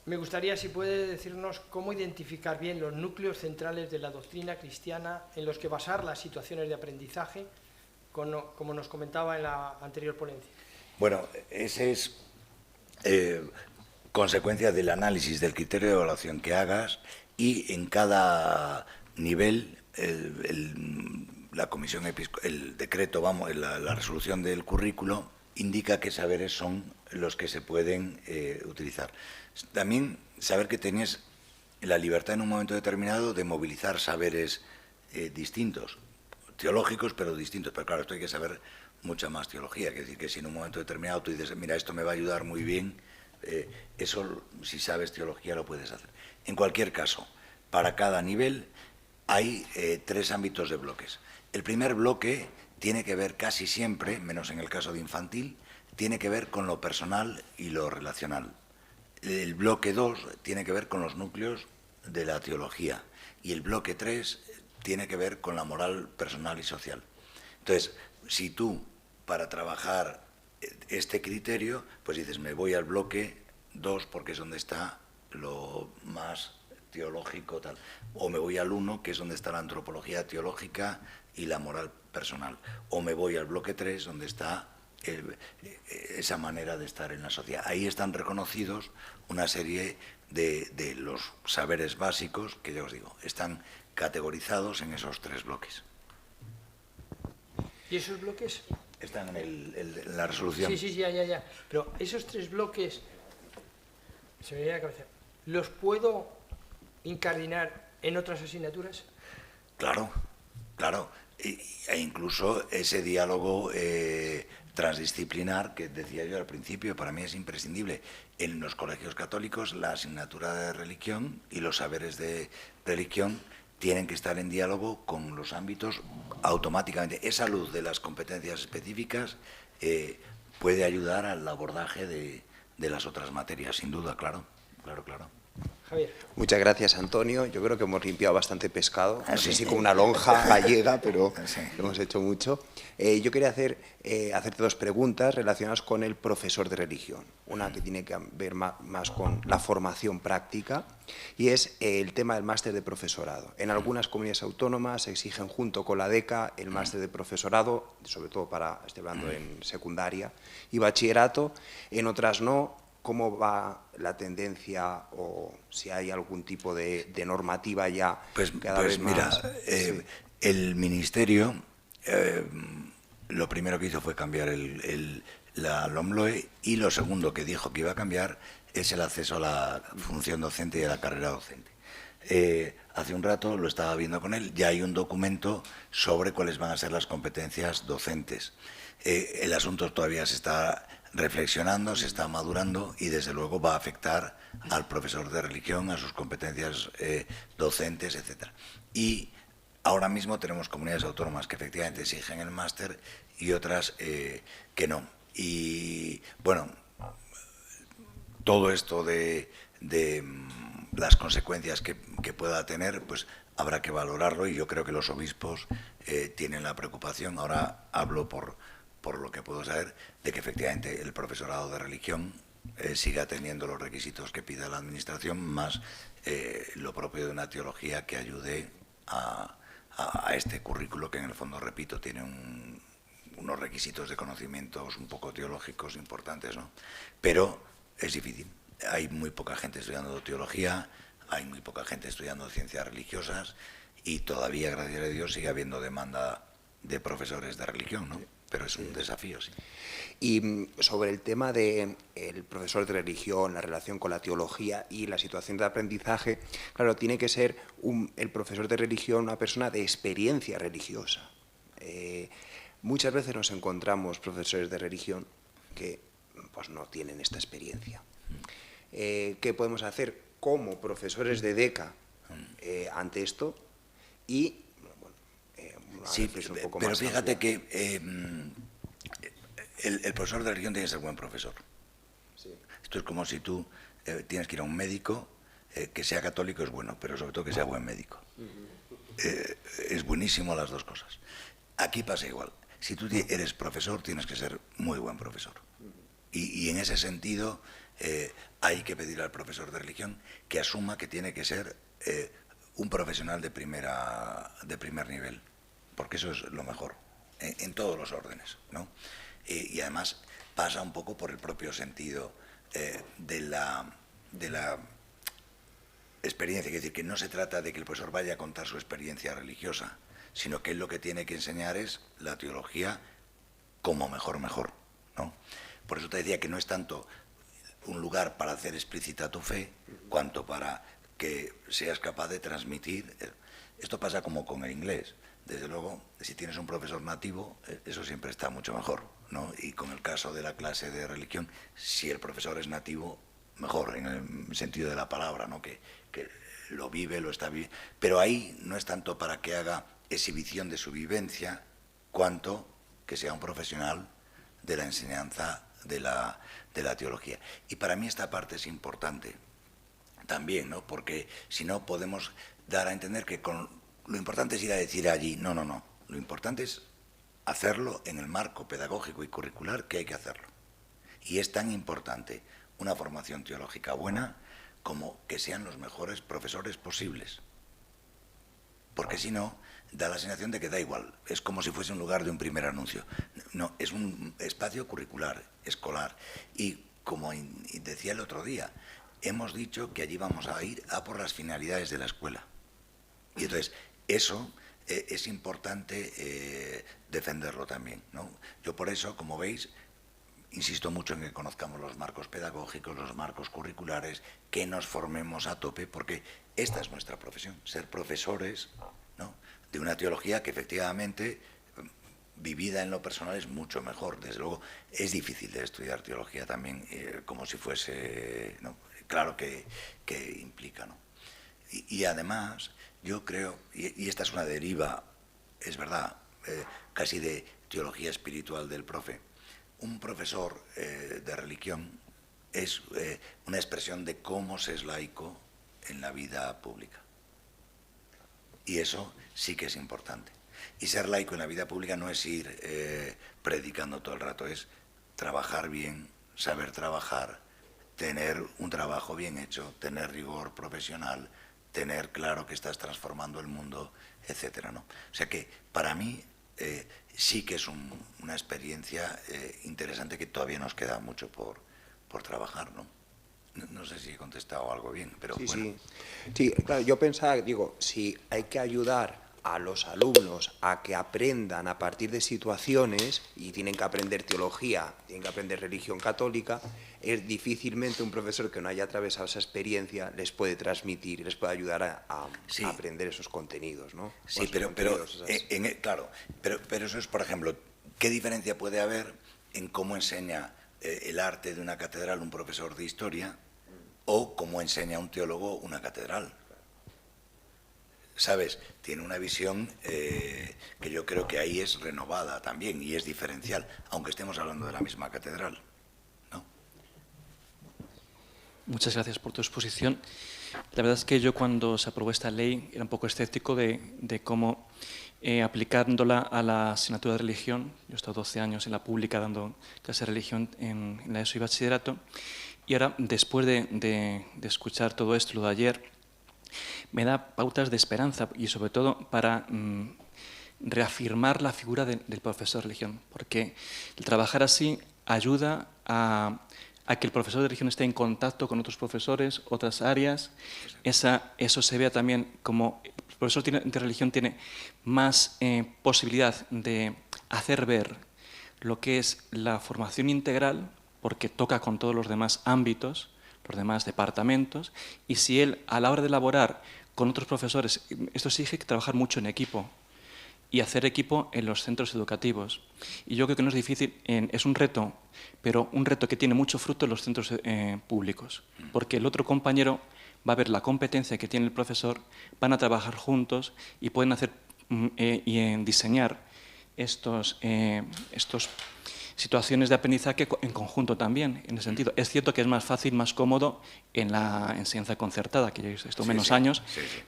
S1: me gustaría, si puede decirnos cómo identificar bien los núcleos centrales de la doctrina cristiana en los que basar las situaciones de aprendizaje, como nos comentaba en la anterior ponencia.
S2: Bueno, ese es consecuencia del análisis del criterio de evaluación que hagas, y en cada nivel la comisión el decreto, vamos, la resolución del currículo indica qué saberes son los que se pueden utilizar. También saber que tenías la libertad en un momento determinado de movilizar saberes distintos, teológicos pero distintos. Pero claro, esto hay que saber mucha más teología, que decir que si en un momento determinado tú dices, mira, esto me va a ayudar muy bien, eso, si sabes teología, lo puedes hacer. En cualquier caso, para cada nivel hay 3 ámbitos de bloques. El primer bloque tiene que ver casi siempre, menos en el caso de infantil, tiene que ver con lo personal y lo relacional. El bloque 2 tiene que ver con los núcleos de la teología, y el bloque 3 tiene que ver con la moral personal y social. Entonces, si tú, para trabajar este criterio, pues dices, me voy al bloque 2 porque es donde está lo más teológico, tal, o me voy al 1, que es donde está la antropología teológica y la moral personal, o me voy al bloque 3, donde está esa manera de estar en la sociedad. Ahí están reconocidos una serie de los saberes básicos que, ya os digo, están categorizados en esos 3 bloques.
S1: ¿Y esos bloques?
S2: Están en la resolución.
S1: Sí, ya. Pero esos 3 bloques, se me viene a la cabeza, ¿los puedo incardinar en otras asignaturas?
S2: Claro. E incluso ese diálogo transdisciplinar que decía yo al principio, para mí es imprescindible. En los colegios católicos, la asignatura de religión y los saberes de religión tienen que estar en diálogo con los ámbitos automáticamente. Esa luz de las competencias específicas puede ayudar al abordaje de las otras materias, sin duda, claro.
S1: Javier.
S3: Muchas gracias, Antonio. Yo creo que hemos limpiado bastante pescado. No sé
S2: sí.
S3: si con una lonja gallega, pero
S2: Sí.
S3: hemos hecho mucho. Yo quería hacerte 2 preguntas relacionadas con el profesor de religión. Una que tiene que ver más con la formación práctica, y es el tema del máster de profesorado. En algunas comunidades autónomas se exigen junto con la DECA el máster de profesorado, sobre todo estoy hablando en secundaria y bachillerato, en otras no. ¿Cómo va la tendencia, o si hay algún tipo de normativa ya cada vez más?
S2: Mira, sí. El Ministerio lo primero que hizo fue cambiar la LOMLOE, y lo segundo que dijo que iba a cambiar es el acceso a la función docente y a la carrera docente. Hace un rato lo estaba viendo con él, ya hay un documento sobre cuáles van a ser las competencias docentes. El asunto todavía se está reflexionando, se está madurando, y desde luego va a afectar al profesor de religión, a sus competencias docentes, etc. Y ahora mismo tenemos comunidades autónomas que efectivamente exigen el máster y otras que no. Y bueno, todo esto de las consecuencias que pueda tener, pues habrá que valorarlo, y yo creo que los obispos tienen la preocupación, ahora hablo por lo que puedo saber, de que efectivamente el profesorado de religión siga teniendo los requisitos que pida la Administración, más lo propio de una teología que ayude a este currículo, que en el fondo, repito, tiene unos requisitos de conocimientos un poco teológicos importantes, ¿no? Pero es difícil. Hay muy poca gente estudiando teología, hay muy poca gente estudiando ciencias religiosas, y todavía, gracias a Dios, sigue habiendo demanda de profesores de religión, ¿no? Pero es un desafío, sí.
S3: Y sobre el tema del profesor de religión, la relación con la teología y la situación de aprendizaje, claro, tiene que ser el profesor de religión una persona de experiencia religiosa. Muchas veces nos encontramos profesores de religión que pues no tienen esta experiencia. ¿Qué podemos hacer como profesores de DECA ante esto? Y
S2: sí, pero fíjate que el profesor de religión tiene que ser buen profesor. Sí. Esto es como si tú tienes que ir a un médico, que sea católico es bueno, pero sobre todo que sea buen médico. Es buenísimo las dos cosas. Aquí pasa igual. Si tú eres profesor, tienes que ser muy buen profesor. Y en ese sentido hay que pedir al profesor de religión que asuma que tiene que ser un profesional de primer nivel, porque eso es lo mejor, en todos los órdenes, ¿no? Y además pasa un poco por el propio sentido de la experiencia. Es decir, que no se trata de que el profesor vaya a contar su experiencia religiosa, sino que él lo que tiene que enseñar es la teología como mejor, ¿no? Por eso te decía que no es tanto un lugar para hacer explícita tu fe, cuanto para que seas capaz de transmitir. Esto pasa como con el inglés. Desde luego, si tienes un profesor nativo, eso siempre está mucho mejor, ¿no? Y con el caso de la clase de religión, si el profesor es nativo, mejor, en el sentido de la palabra, ¿no? Que lo vive, lo está viviendo. Pero ahí no es tanto para que haga exhibición de su vivencia, cuanto que sea un profesional de la enseñanza de la teología. Y para mí esta parte es importante también, ¿no? Porque si no podemos dar a entender que lo importante es ir a decir allí, no. Lo importante es hacerlo en el marco pedagógico y curricular que hay que hacerlo. Y es tan importante una formación teológica buena como que sean los mejores profesores posibles. Porque si no, da la sensación de que da igual. Es como si fuese un lugar de un primer anuncio. No, es un espacio curricular, escolar. Y como decía el otro día, hemos dicho que allí vamos a ir a por las finalidades de la escuela. Y entonces, eso es importante defenderlo también, ¿no? Yo por eso, como veis, insisto mucho en que conozcamos los marcos pedagógicos, los marcos curriculares, que nos formemos a tope, porque esta es nuestra profesión, ser profesores, ¿no?, de una teología que efectivamente, vivida en lo personal, es mucho mejor. Desde luego, es difícil de estudiar teología también, como si fuese, ¿no? Claro que implica, ¿no? Y además, yo creo, y esta es una deriva, es verdad, casi de teología espiritual del profe, un profesor de religión es una expresión de cómo se es laico en la vida pública. Y eso sí que es importante. Y ser laico en la vida pública no es ir predicando todo el rato, es trabajar bien, saber trabajar, tener un trabajo bien hecho, tener rigor profesional, tener claro que estás transformando el mundo, etcétera, ¿no? O sea que para mí sí que es una experiencia interesante, que todavía nos queda mucho por trabajar, ¿no? No sé si he contestado algo bien, pero
S3: sí,
S2: bueno.
S3: Sí, claro, yo pensaba, digo, si hay que ayudar a los alumnos a que aprendan a partir de situaciones, y tienen que aprender teología, tienen que aprender religión católica, es difícilmente un profesor que no haya atravesado esa experiencia les puede transmitir, les puede ayudar a aprender esos contenidos, ¿no?
S2: Sí, pero eso es, por ejemplo, ¿qué diferencia puede haber en cómo enseña el arte de una catedral un profesor de historia o cómo enseña un teólogo una catedral? ¿Sabes? Tiene una visión que yo creo que ahí es renovada también y es diferencial, aunque estemos hablando de la misma catedral, ¿no?
S4: Muchas gracias por tu exposición. La verdad es que yo, cuando se aprobó esta ley, era un poco escéptico de cómo aplicándola a la asignatura de religión. Yo he estado 12 años en la pública dando clase de religión en la ESO y bachillerato, y ahora, después de escuchar todo esto, lo de ayer, me da pautas de esperanza, y sobre todo para reafirmar la figura del profesor de religión, porque el trabajar así ayuda a que el profesor de religión esté en contacto con otros profesores, otras áreas. Eso se vea también como el profesor de religión tiene más posibilidad de hacer ver lo que es la formación integral, porque toca con todos los demás ámbitos, los demás departamentos, y si él, a la hora de elaborar con otros profesores, esto exige trabajar mucho en equipo y hacer equipo en los centros educativos. Y yo creo que no es difícil, es un reto, pero un reto que tiene mucho fruto en los centros públicos, porque el otro compañero va a ver la competencia que tiene el profesor, van a trabajar juntos y pueden hacer y diseñar estos situaciones de aprendizaje en conjunto también, en ese sentido. Es cierto que es más fácil, más cómodo en la enseñanza concertada, que ya esto menos años,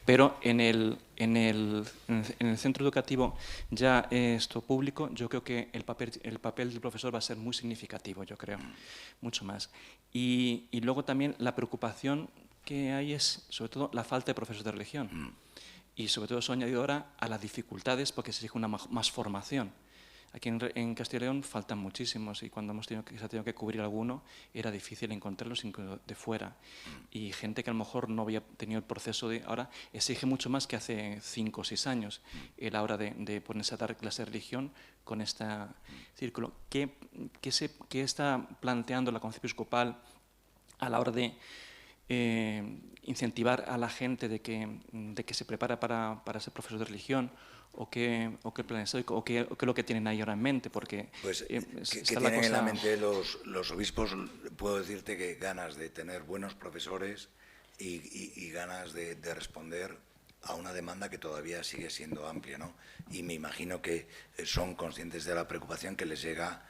S4: pero en el centro educativo ya esto público, yo creo que el papel del profesor va a ser muy significativo, yo creo, mucho más. Y luego también la preocupación que hay es, sobre todo, la falta de profesores de religión. Y sobre todo eso añadido ahora a las dificultades porque se exige una más formación. Aquí en Castilla y León faltan muchísimos y cuando se ha tenido que cubrir alguno era difícil encontrarlos incluso de fuera. Y gente que a lo mejor no había tenido el proceso de... Ahora exige mucho más que hace 5 o 6 años a la hora de ponerse a dar clase de religión con este círculo. ¿Qué está planteando la Conferencia Episcopal a la hora de incentivar a la gente de que se prepara para ser profesor de religión o qué planes hay, o qué es lo que tienen ahí ahora en mente? Porque
S2: pues que tienen en la mente los obispos, puedo decirte que ganas de tener buenos profesores y ganas de responder a una demanda que todavía sigue siendo amplia, ¿no? Y me imagino que son conscientes de la preocupación que les llega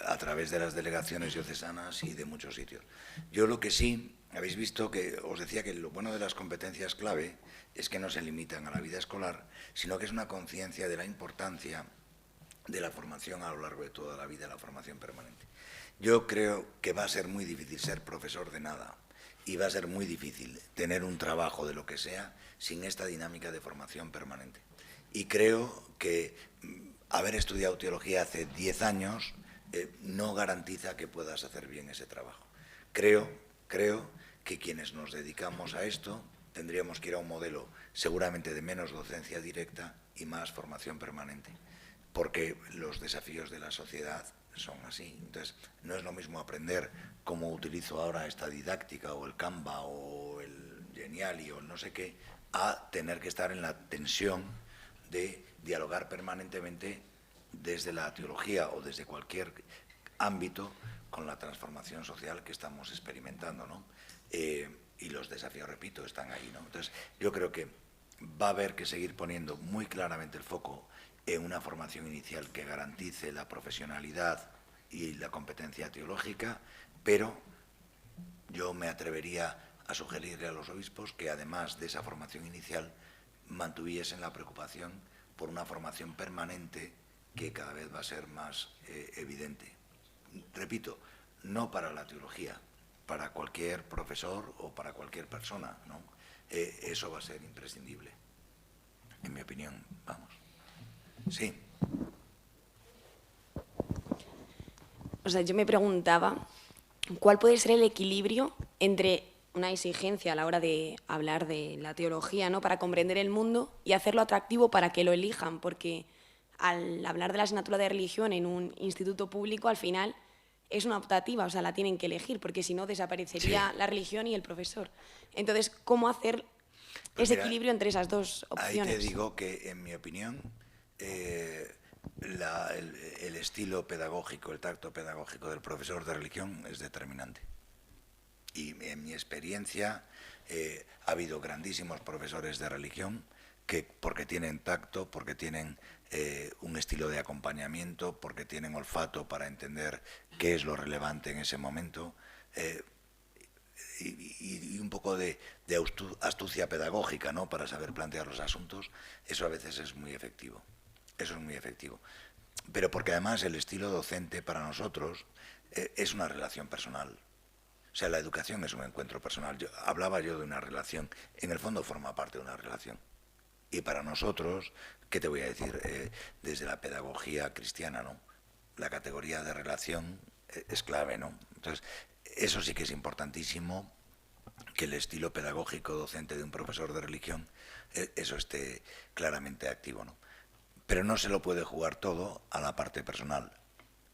S2: a través de las delegaciones diocesanas y de muchos sitios. Yo lo que sí, habéis visto que os decía que lo bueno de las competencias clave es que no se limitan a la vida escolar, sino que es una conciencia de la importancia de la formación a lo largo de toda la vida, la formación permanente. Yo creo que va a ser muy difícil ser profesor de nada y va a ser muy difícil tener un trabajo de lo que sea sin esta dinámica de formación permanente. Y creo que haber estudiado teología hace 10 años no garantiza que puedas hacer bien ese trabajo. Creo que quienes nos dedicamos a esto tendríamos que ir a un modelo seguramente de menos docencia directa y más formación permanente, porque los desafíos de la sociedad son así. Entonces, no es lo mismo aprender cómo utilizo ahora esta didáctica o el Canva o el Geniali o no sé qué, a tener que estar en la tensión de dialogar permanentemente desde la teología o desde cualquier ámbito con la transformación social que estamos experimentando, ¿no? Y los desafíos, repito, están ahí, ¿no? Entonces, yo creo que va a haber que seguir poniendo muy claramente el foco en una formación inicial que garantice la profesionalidad y la competencia teológica, pero yo me atrevería a sugerirle a los obispos que además de esa formación inicial mantuviesen la preocupación por una formación permanente que cada vez va a ser más evidente. Repito, no para la teología, para cualquier profesor o para cualquier persona, ¿no? Eso va a ser imprescindible, en mi opinión, vamos. Sí.
S5: O sea, yo me preguntaba, ¿cuál puede ser el equilibrio entre una exigencia a la hora de hablar de la teología, ¿no?, para comprender el mundo y hacerlo atractivo para que lo elijan? Porque al hablar de la asignatura de religión en un instituto público, al final es una optativa, o sea, la tienen que elegir, porque si no desaparecería la religión y el profesor. Entonces, ¿cómo hacer ese equilibrio entre esas dos opciones?
S2: Ahí te digo que, en mi opinión, el estilo pedagógico, el tacto pedagógico del profesor de religión es determinante. Y en mi experiencia ha habido grandísimos profesores de religión que, porque tienen tacto, porque tienen un estilo de acompañamiento, porque tienen olfato para entender qué es lo relevante en ese momento, y un poco de astucia pedagógica, ¿no?, para saber plantear los asuntos, eso a veces es muy efectivo. Eso es muy efectivo. Pero porque además el estilo docente para nosotros es una relación personal. O sea, la educación es un encuentro personal. Hablaba yo de una relación, en el fondo forma parte de una relación. Y para nosotros, ¿qué te voy a decir? Desde la pedagogía cristiana, ¿no?, la categoría de relación es clave, ¿no? Entonces, eso sí que es importantísimo, que el estilo pedagógico docente de un profesor de religión, eso esté claramente activo, ¿no? Pero no se lo puede jugar todo a la parte personal.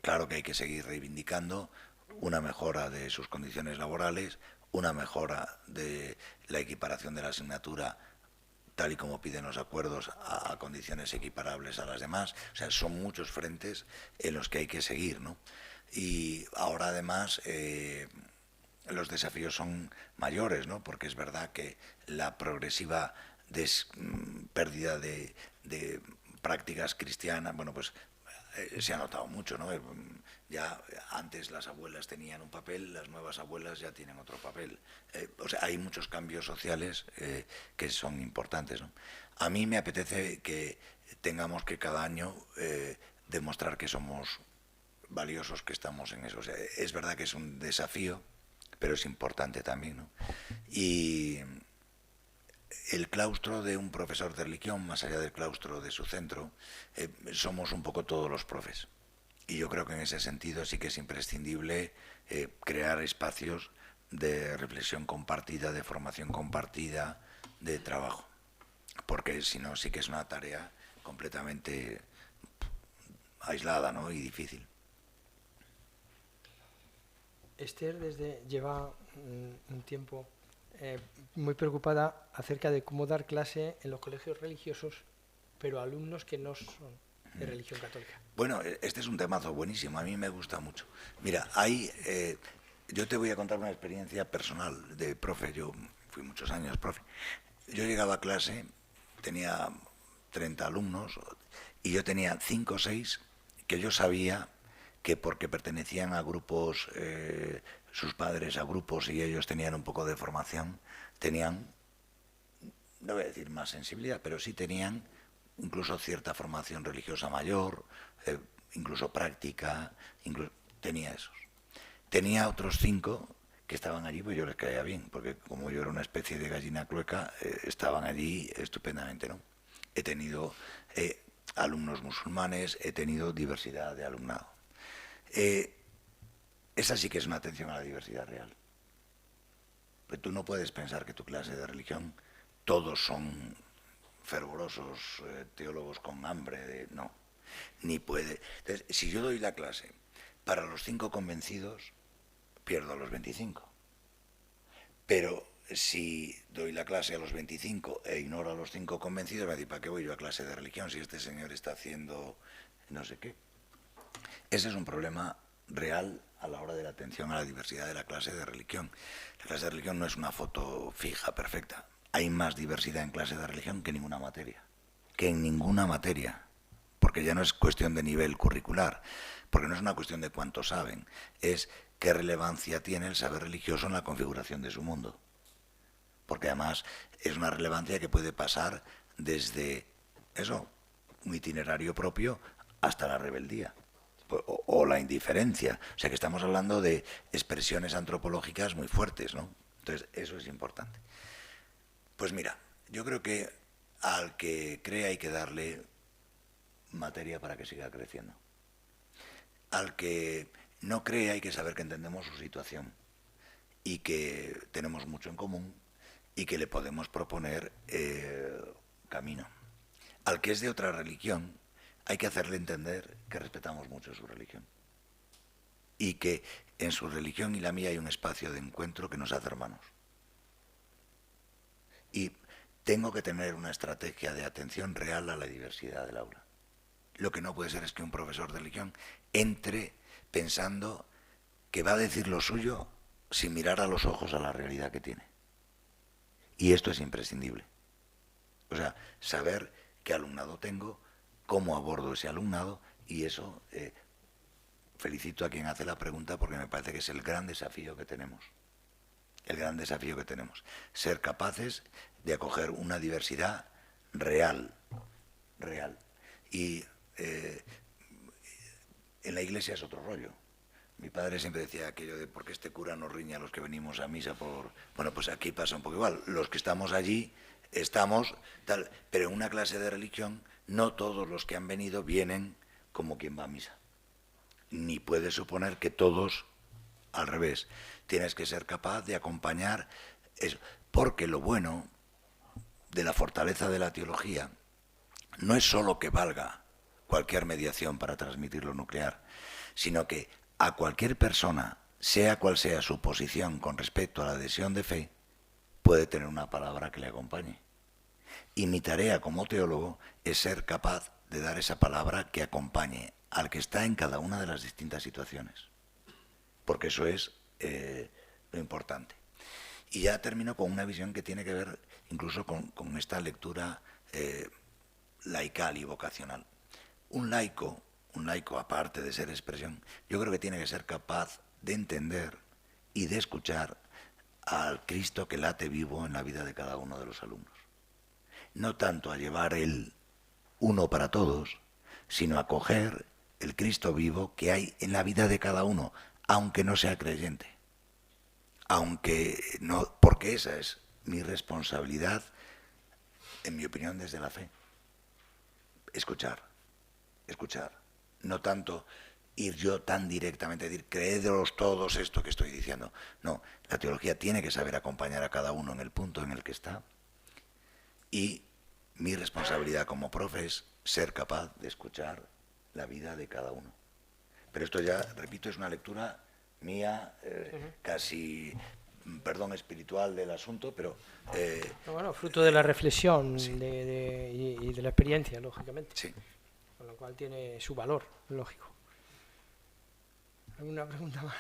S2: Claro que hay que seguir reivindicando una mejora de sus condiciones laborales, una mejora de la equiparación de la asignatura tal y como piden los acuerdos a condiciones equiparables a las demás. O sea, son muchos frentes en los que hay que seguir, ¿no? Y ahora además los desafíos son mayores, ¿no?, porque es verdad que la progresiva pérdida de prácticas cristianas, bueno, pues se ha notado mucho, ¿no? Ya antes las abuelas tenían un papel, las nuevas abuelas ya tienen otro papel. O sea, hay muchos cambios sociales que son importantes, ¿no? A mí me apetece que tengamos que cada año demostrar que somos valiosos, que estamos en eso. O sea, es verdad que es un desafío, pero es importante también, ¿no? Y el claustro de un profesor de religión, más allá del claustro de su centro, somos un poco todos los profes. Y yo creo que en ese sentido sí que es imprescindible crear espacios de reflexión compartida, de formación compartida, de trabajo. Porque si no, sí que es una tarea completamente aislada, ¿no? Y difícil.
S1: Esther lleva un tiempo muy preocupada acerca de cómo dar clase en los colegios religiosos, pero a alumnos que no son de religión católica.
S2: Bueno, este es un temazo buenísimo, a mí me gusta mucho. Mira, yo te voy a contar una experiencia personal de profe. Yo fui muchos años profe. Yo llegaba a clase, tenía 30 alumnos y yo tenía 5 o 6 que yo sabía que porque pertenecían a grupos, sus padres a grupos, y ellos tenían un poco de formación, tenían, no voy a decir más sensibilidad, pero sí tenían incluso cierta formación religiosa mayor, incluso práctica, tenía esos. Tenía otros 5 que estaban allí, pues yo les caía bien, porque como yo era una especie de gallina clueca, estaban allí estupendamente, ¿no? He tenido alumnos musulmanes, he tenido diversidad de alumnado. Esa sí que es una atención a la diversidad real. Pero tú no puedes pensar que tu clase de religión todos son fervorosos teólogos con hambre, no, ni puede. Entonces, si yo doy la clase para los 5 convencidos, pierdo a los 25. Pero si doy la clase a los 25 e ignoro a los 5 convencidos, me digo, ¿para qué voy yo a clase de religión si este señor está haciendo no sé qué? Ese es un problema real a la hora de la atención a la diversidad de la clase de religión. La clase de religión no es una foto fija, perfecta. Hay más diversidad en clase de religión que en ninguna materia. Que en ninguna materia. Porque ya no es cuestión de nivel curricular. Porque no es una cuestión de cuánto saben. Es qué relevancia tiene el saber religioso en la configuración de su mundo. Porque además es una relevancia que puede pasar desde eso, un itinerario propio, hasta la rebeldía. O la indiferencia. O sea que estamos hablando de expresiones antropológicas muy fuertes, ¿no? Entonces, eso es importante. Pues mira, yo creo que al que cree hay que darle materia para que siga creciendo. Al que no cree hay que saber que entendemos su situación y que tenemos mucho en común y que le podemos proponer camino. Al que es de otra religión, hay que hacerle entender que respetamos mucho su religión y que en su religión y la mía hay un espacio de encuentro que nos hace hermanos. Y tengo que tener una estrategia de atención real a la diversidad del aula. Lo que no puede ser es que un profesor de religión entre pensando que va a decir lo suyo sin mirar a los ojos a la realidad que tiene. Y esto es imprescindible. O sea, saber qué alumnado tengo, cómo abordo ese alumnado, y eso felicito a quien hace la pregunta porque me parece que es el gran desafío que tenemos. El gran desafío que tenemos. Ser capaces de acoger una diversidad real. Y en la iglesia es otro rollo. Mi padre siempre decía aquello de ¿por qué este cura nos riña a los que venimos a misa por...? Bueno, pues aquí pasa un poco igual. Los que estamos allí, estamos tal, pero en una clase de religión no todos los que han venido vienen como quien va a misa. Ni puedes suponer que todos al revés. Tienes que ser capaz de acompañar eso. Porque lo bueno de la fortaleza de la teología no es solo que valga cualquier mediación para transmitir lo nuclear, sino que a cualquier persona, sea cual sea su posición con respecto a la adhesión de fe, puede tener una palabra que le acompañe. Y mi tarea como teólogo es ser capaz de dar esa palabra que acompañe al que está en cada una de las distintas situaciones. Porque eso es lo importante. Y ya termino con una visión que tiene que ver incluso con esta lectura laical y vocacional. Un laico un laico, aparte de ser expresión, yo creo que tiene que ser capaz de entender y de escuchar al Cristo que late vivo en la vida de cada uno de los alumnos. No tanto a llevar el uno para todos, sino a coger el Cristo vivo que hay en la vida de cada uno, aunque no sea creyente. Aunque no, porque esa es mi responsabilidad, en mi opinión, desde la fe. Escuchar, no tanto ir yo tan directamente a decir, creedlos todos esto que estoy diciendo. No, la teología tiene que saber acompañar a cada uno en el punto en el que está, y mi responsabilidad como profe es ser capaz de escuchar la vida de cada uno. Pero esto ya, repito, es una lectura mía, casi, perdón, espiritual del asunto, pero...
S1: bueno, fruto de la reflexión,
S2: sí.
S1: y de la experiencia, lógicamente.
S2: Sí.
S1: Con lo cual tiene su valor, lógico. ¿Alguna pregunta más?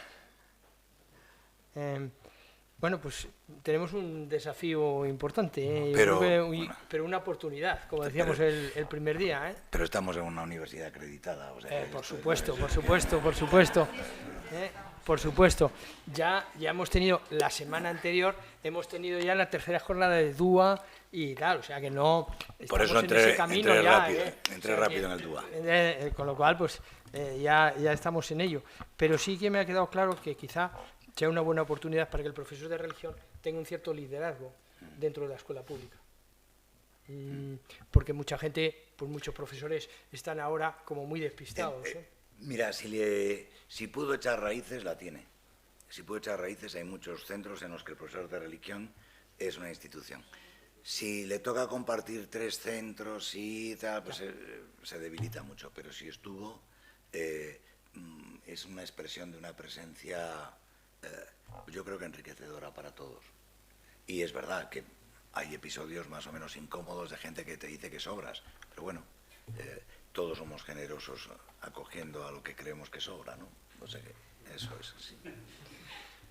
S1: Bueno, pues tenemos un desafío importante, ¿eh? Pero una oportunidad, como decíamos el primer día, ¿eh?
S2: Pero estamos en una universidad acreditada. O sea,
S1: Por supuesto. Por supuesto. Ya hemos tenido, la semana anterior, hemos tenido ya la tercera jornada de DUA y tal, o sea que no...
S2: Por eso entré rápido en el DUA.
S1: Con lo cual, pues ya estamos en ello. Pero sí que me ha quedado claro que quizá sea una buena oportunidad para que el profesor de religión tenga un cierto liderazgo dentro de la escuela pública. Porque mucha gente, pues muchos profesores están ahora como muy despistados.
S2: Mira, si pudo echar raíces, la tiene. Si pudo echar raíces, hay muchos centros en los que el profesor de religión es una institución. Si le toca compartir 3 centros y tal, pues se debilita mucho. Pero si estuvo, es una expresión de una presencia, yo creo que enriquecedora para todos. Y es verdad que hay episodios más o menos incómodos de gente que te dice que sobras, pero bueno, todos somos generosos acogiendo a lo que creemos que sobra, ¿no? O sea que eso es así.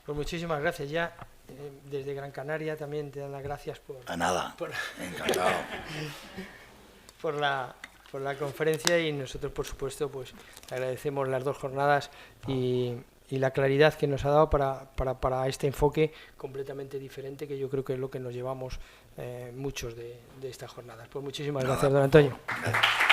S1: Pues muchísimas gracias. Ya desde Gran Canaria también te dan las gracias por...
S2: A nada, encantado.
S1: por la conferencia, y nosotros, por supuesto, pues agradecemos las 2 jornadas y la claridad que nos ha dado para este enfoque completamente diferente, que yo creo que es lo que nos llevamos muchos de estas jornadas. Pues muchísimas gracias, don Antonio.
S2: Gracias.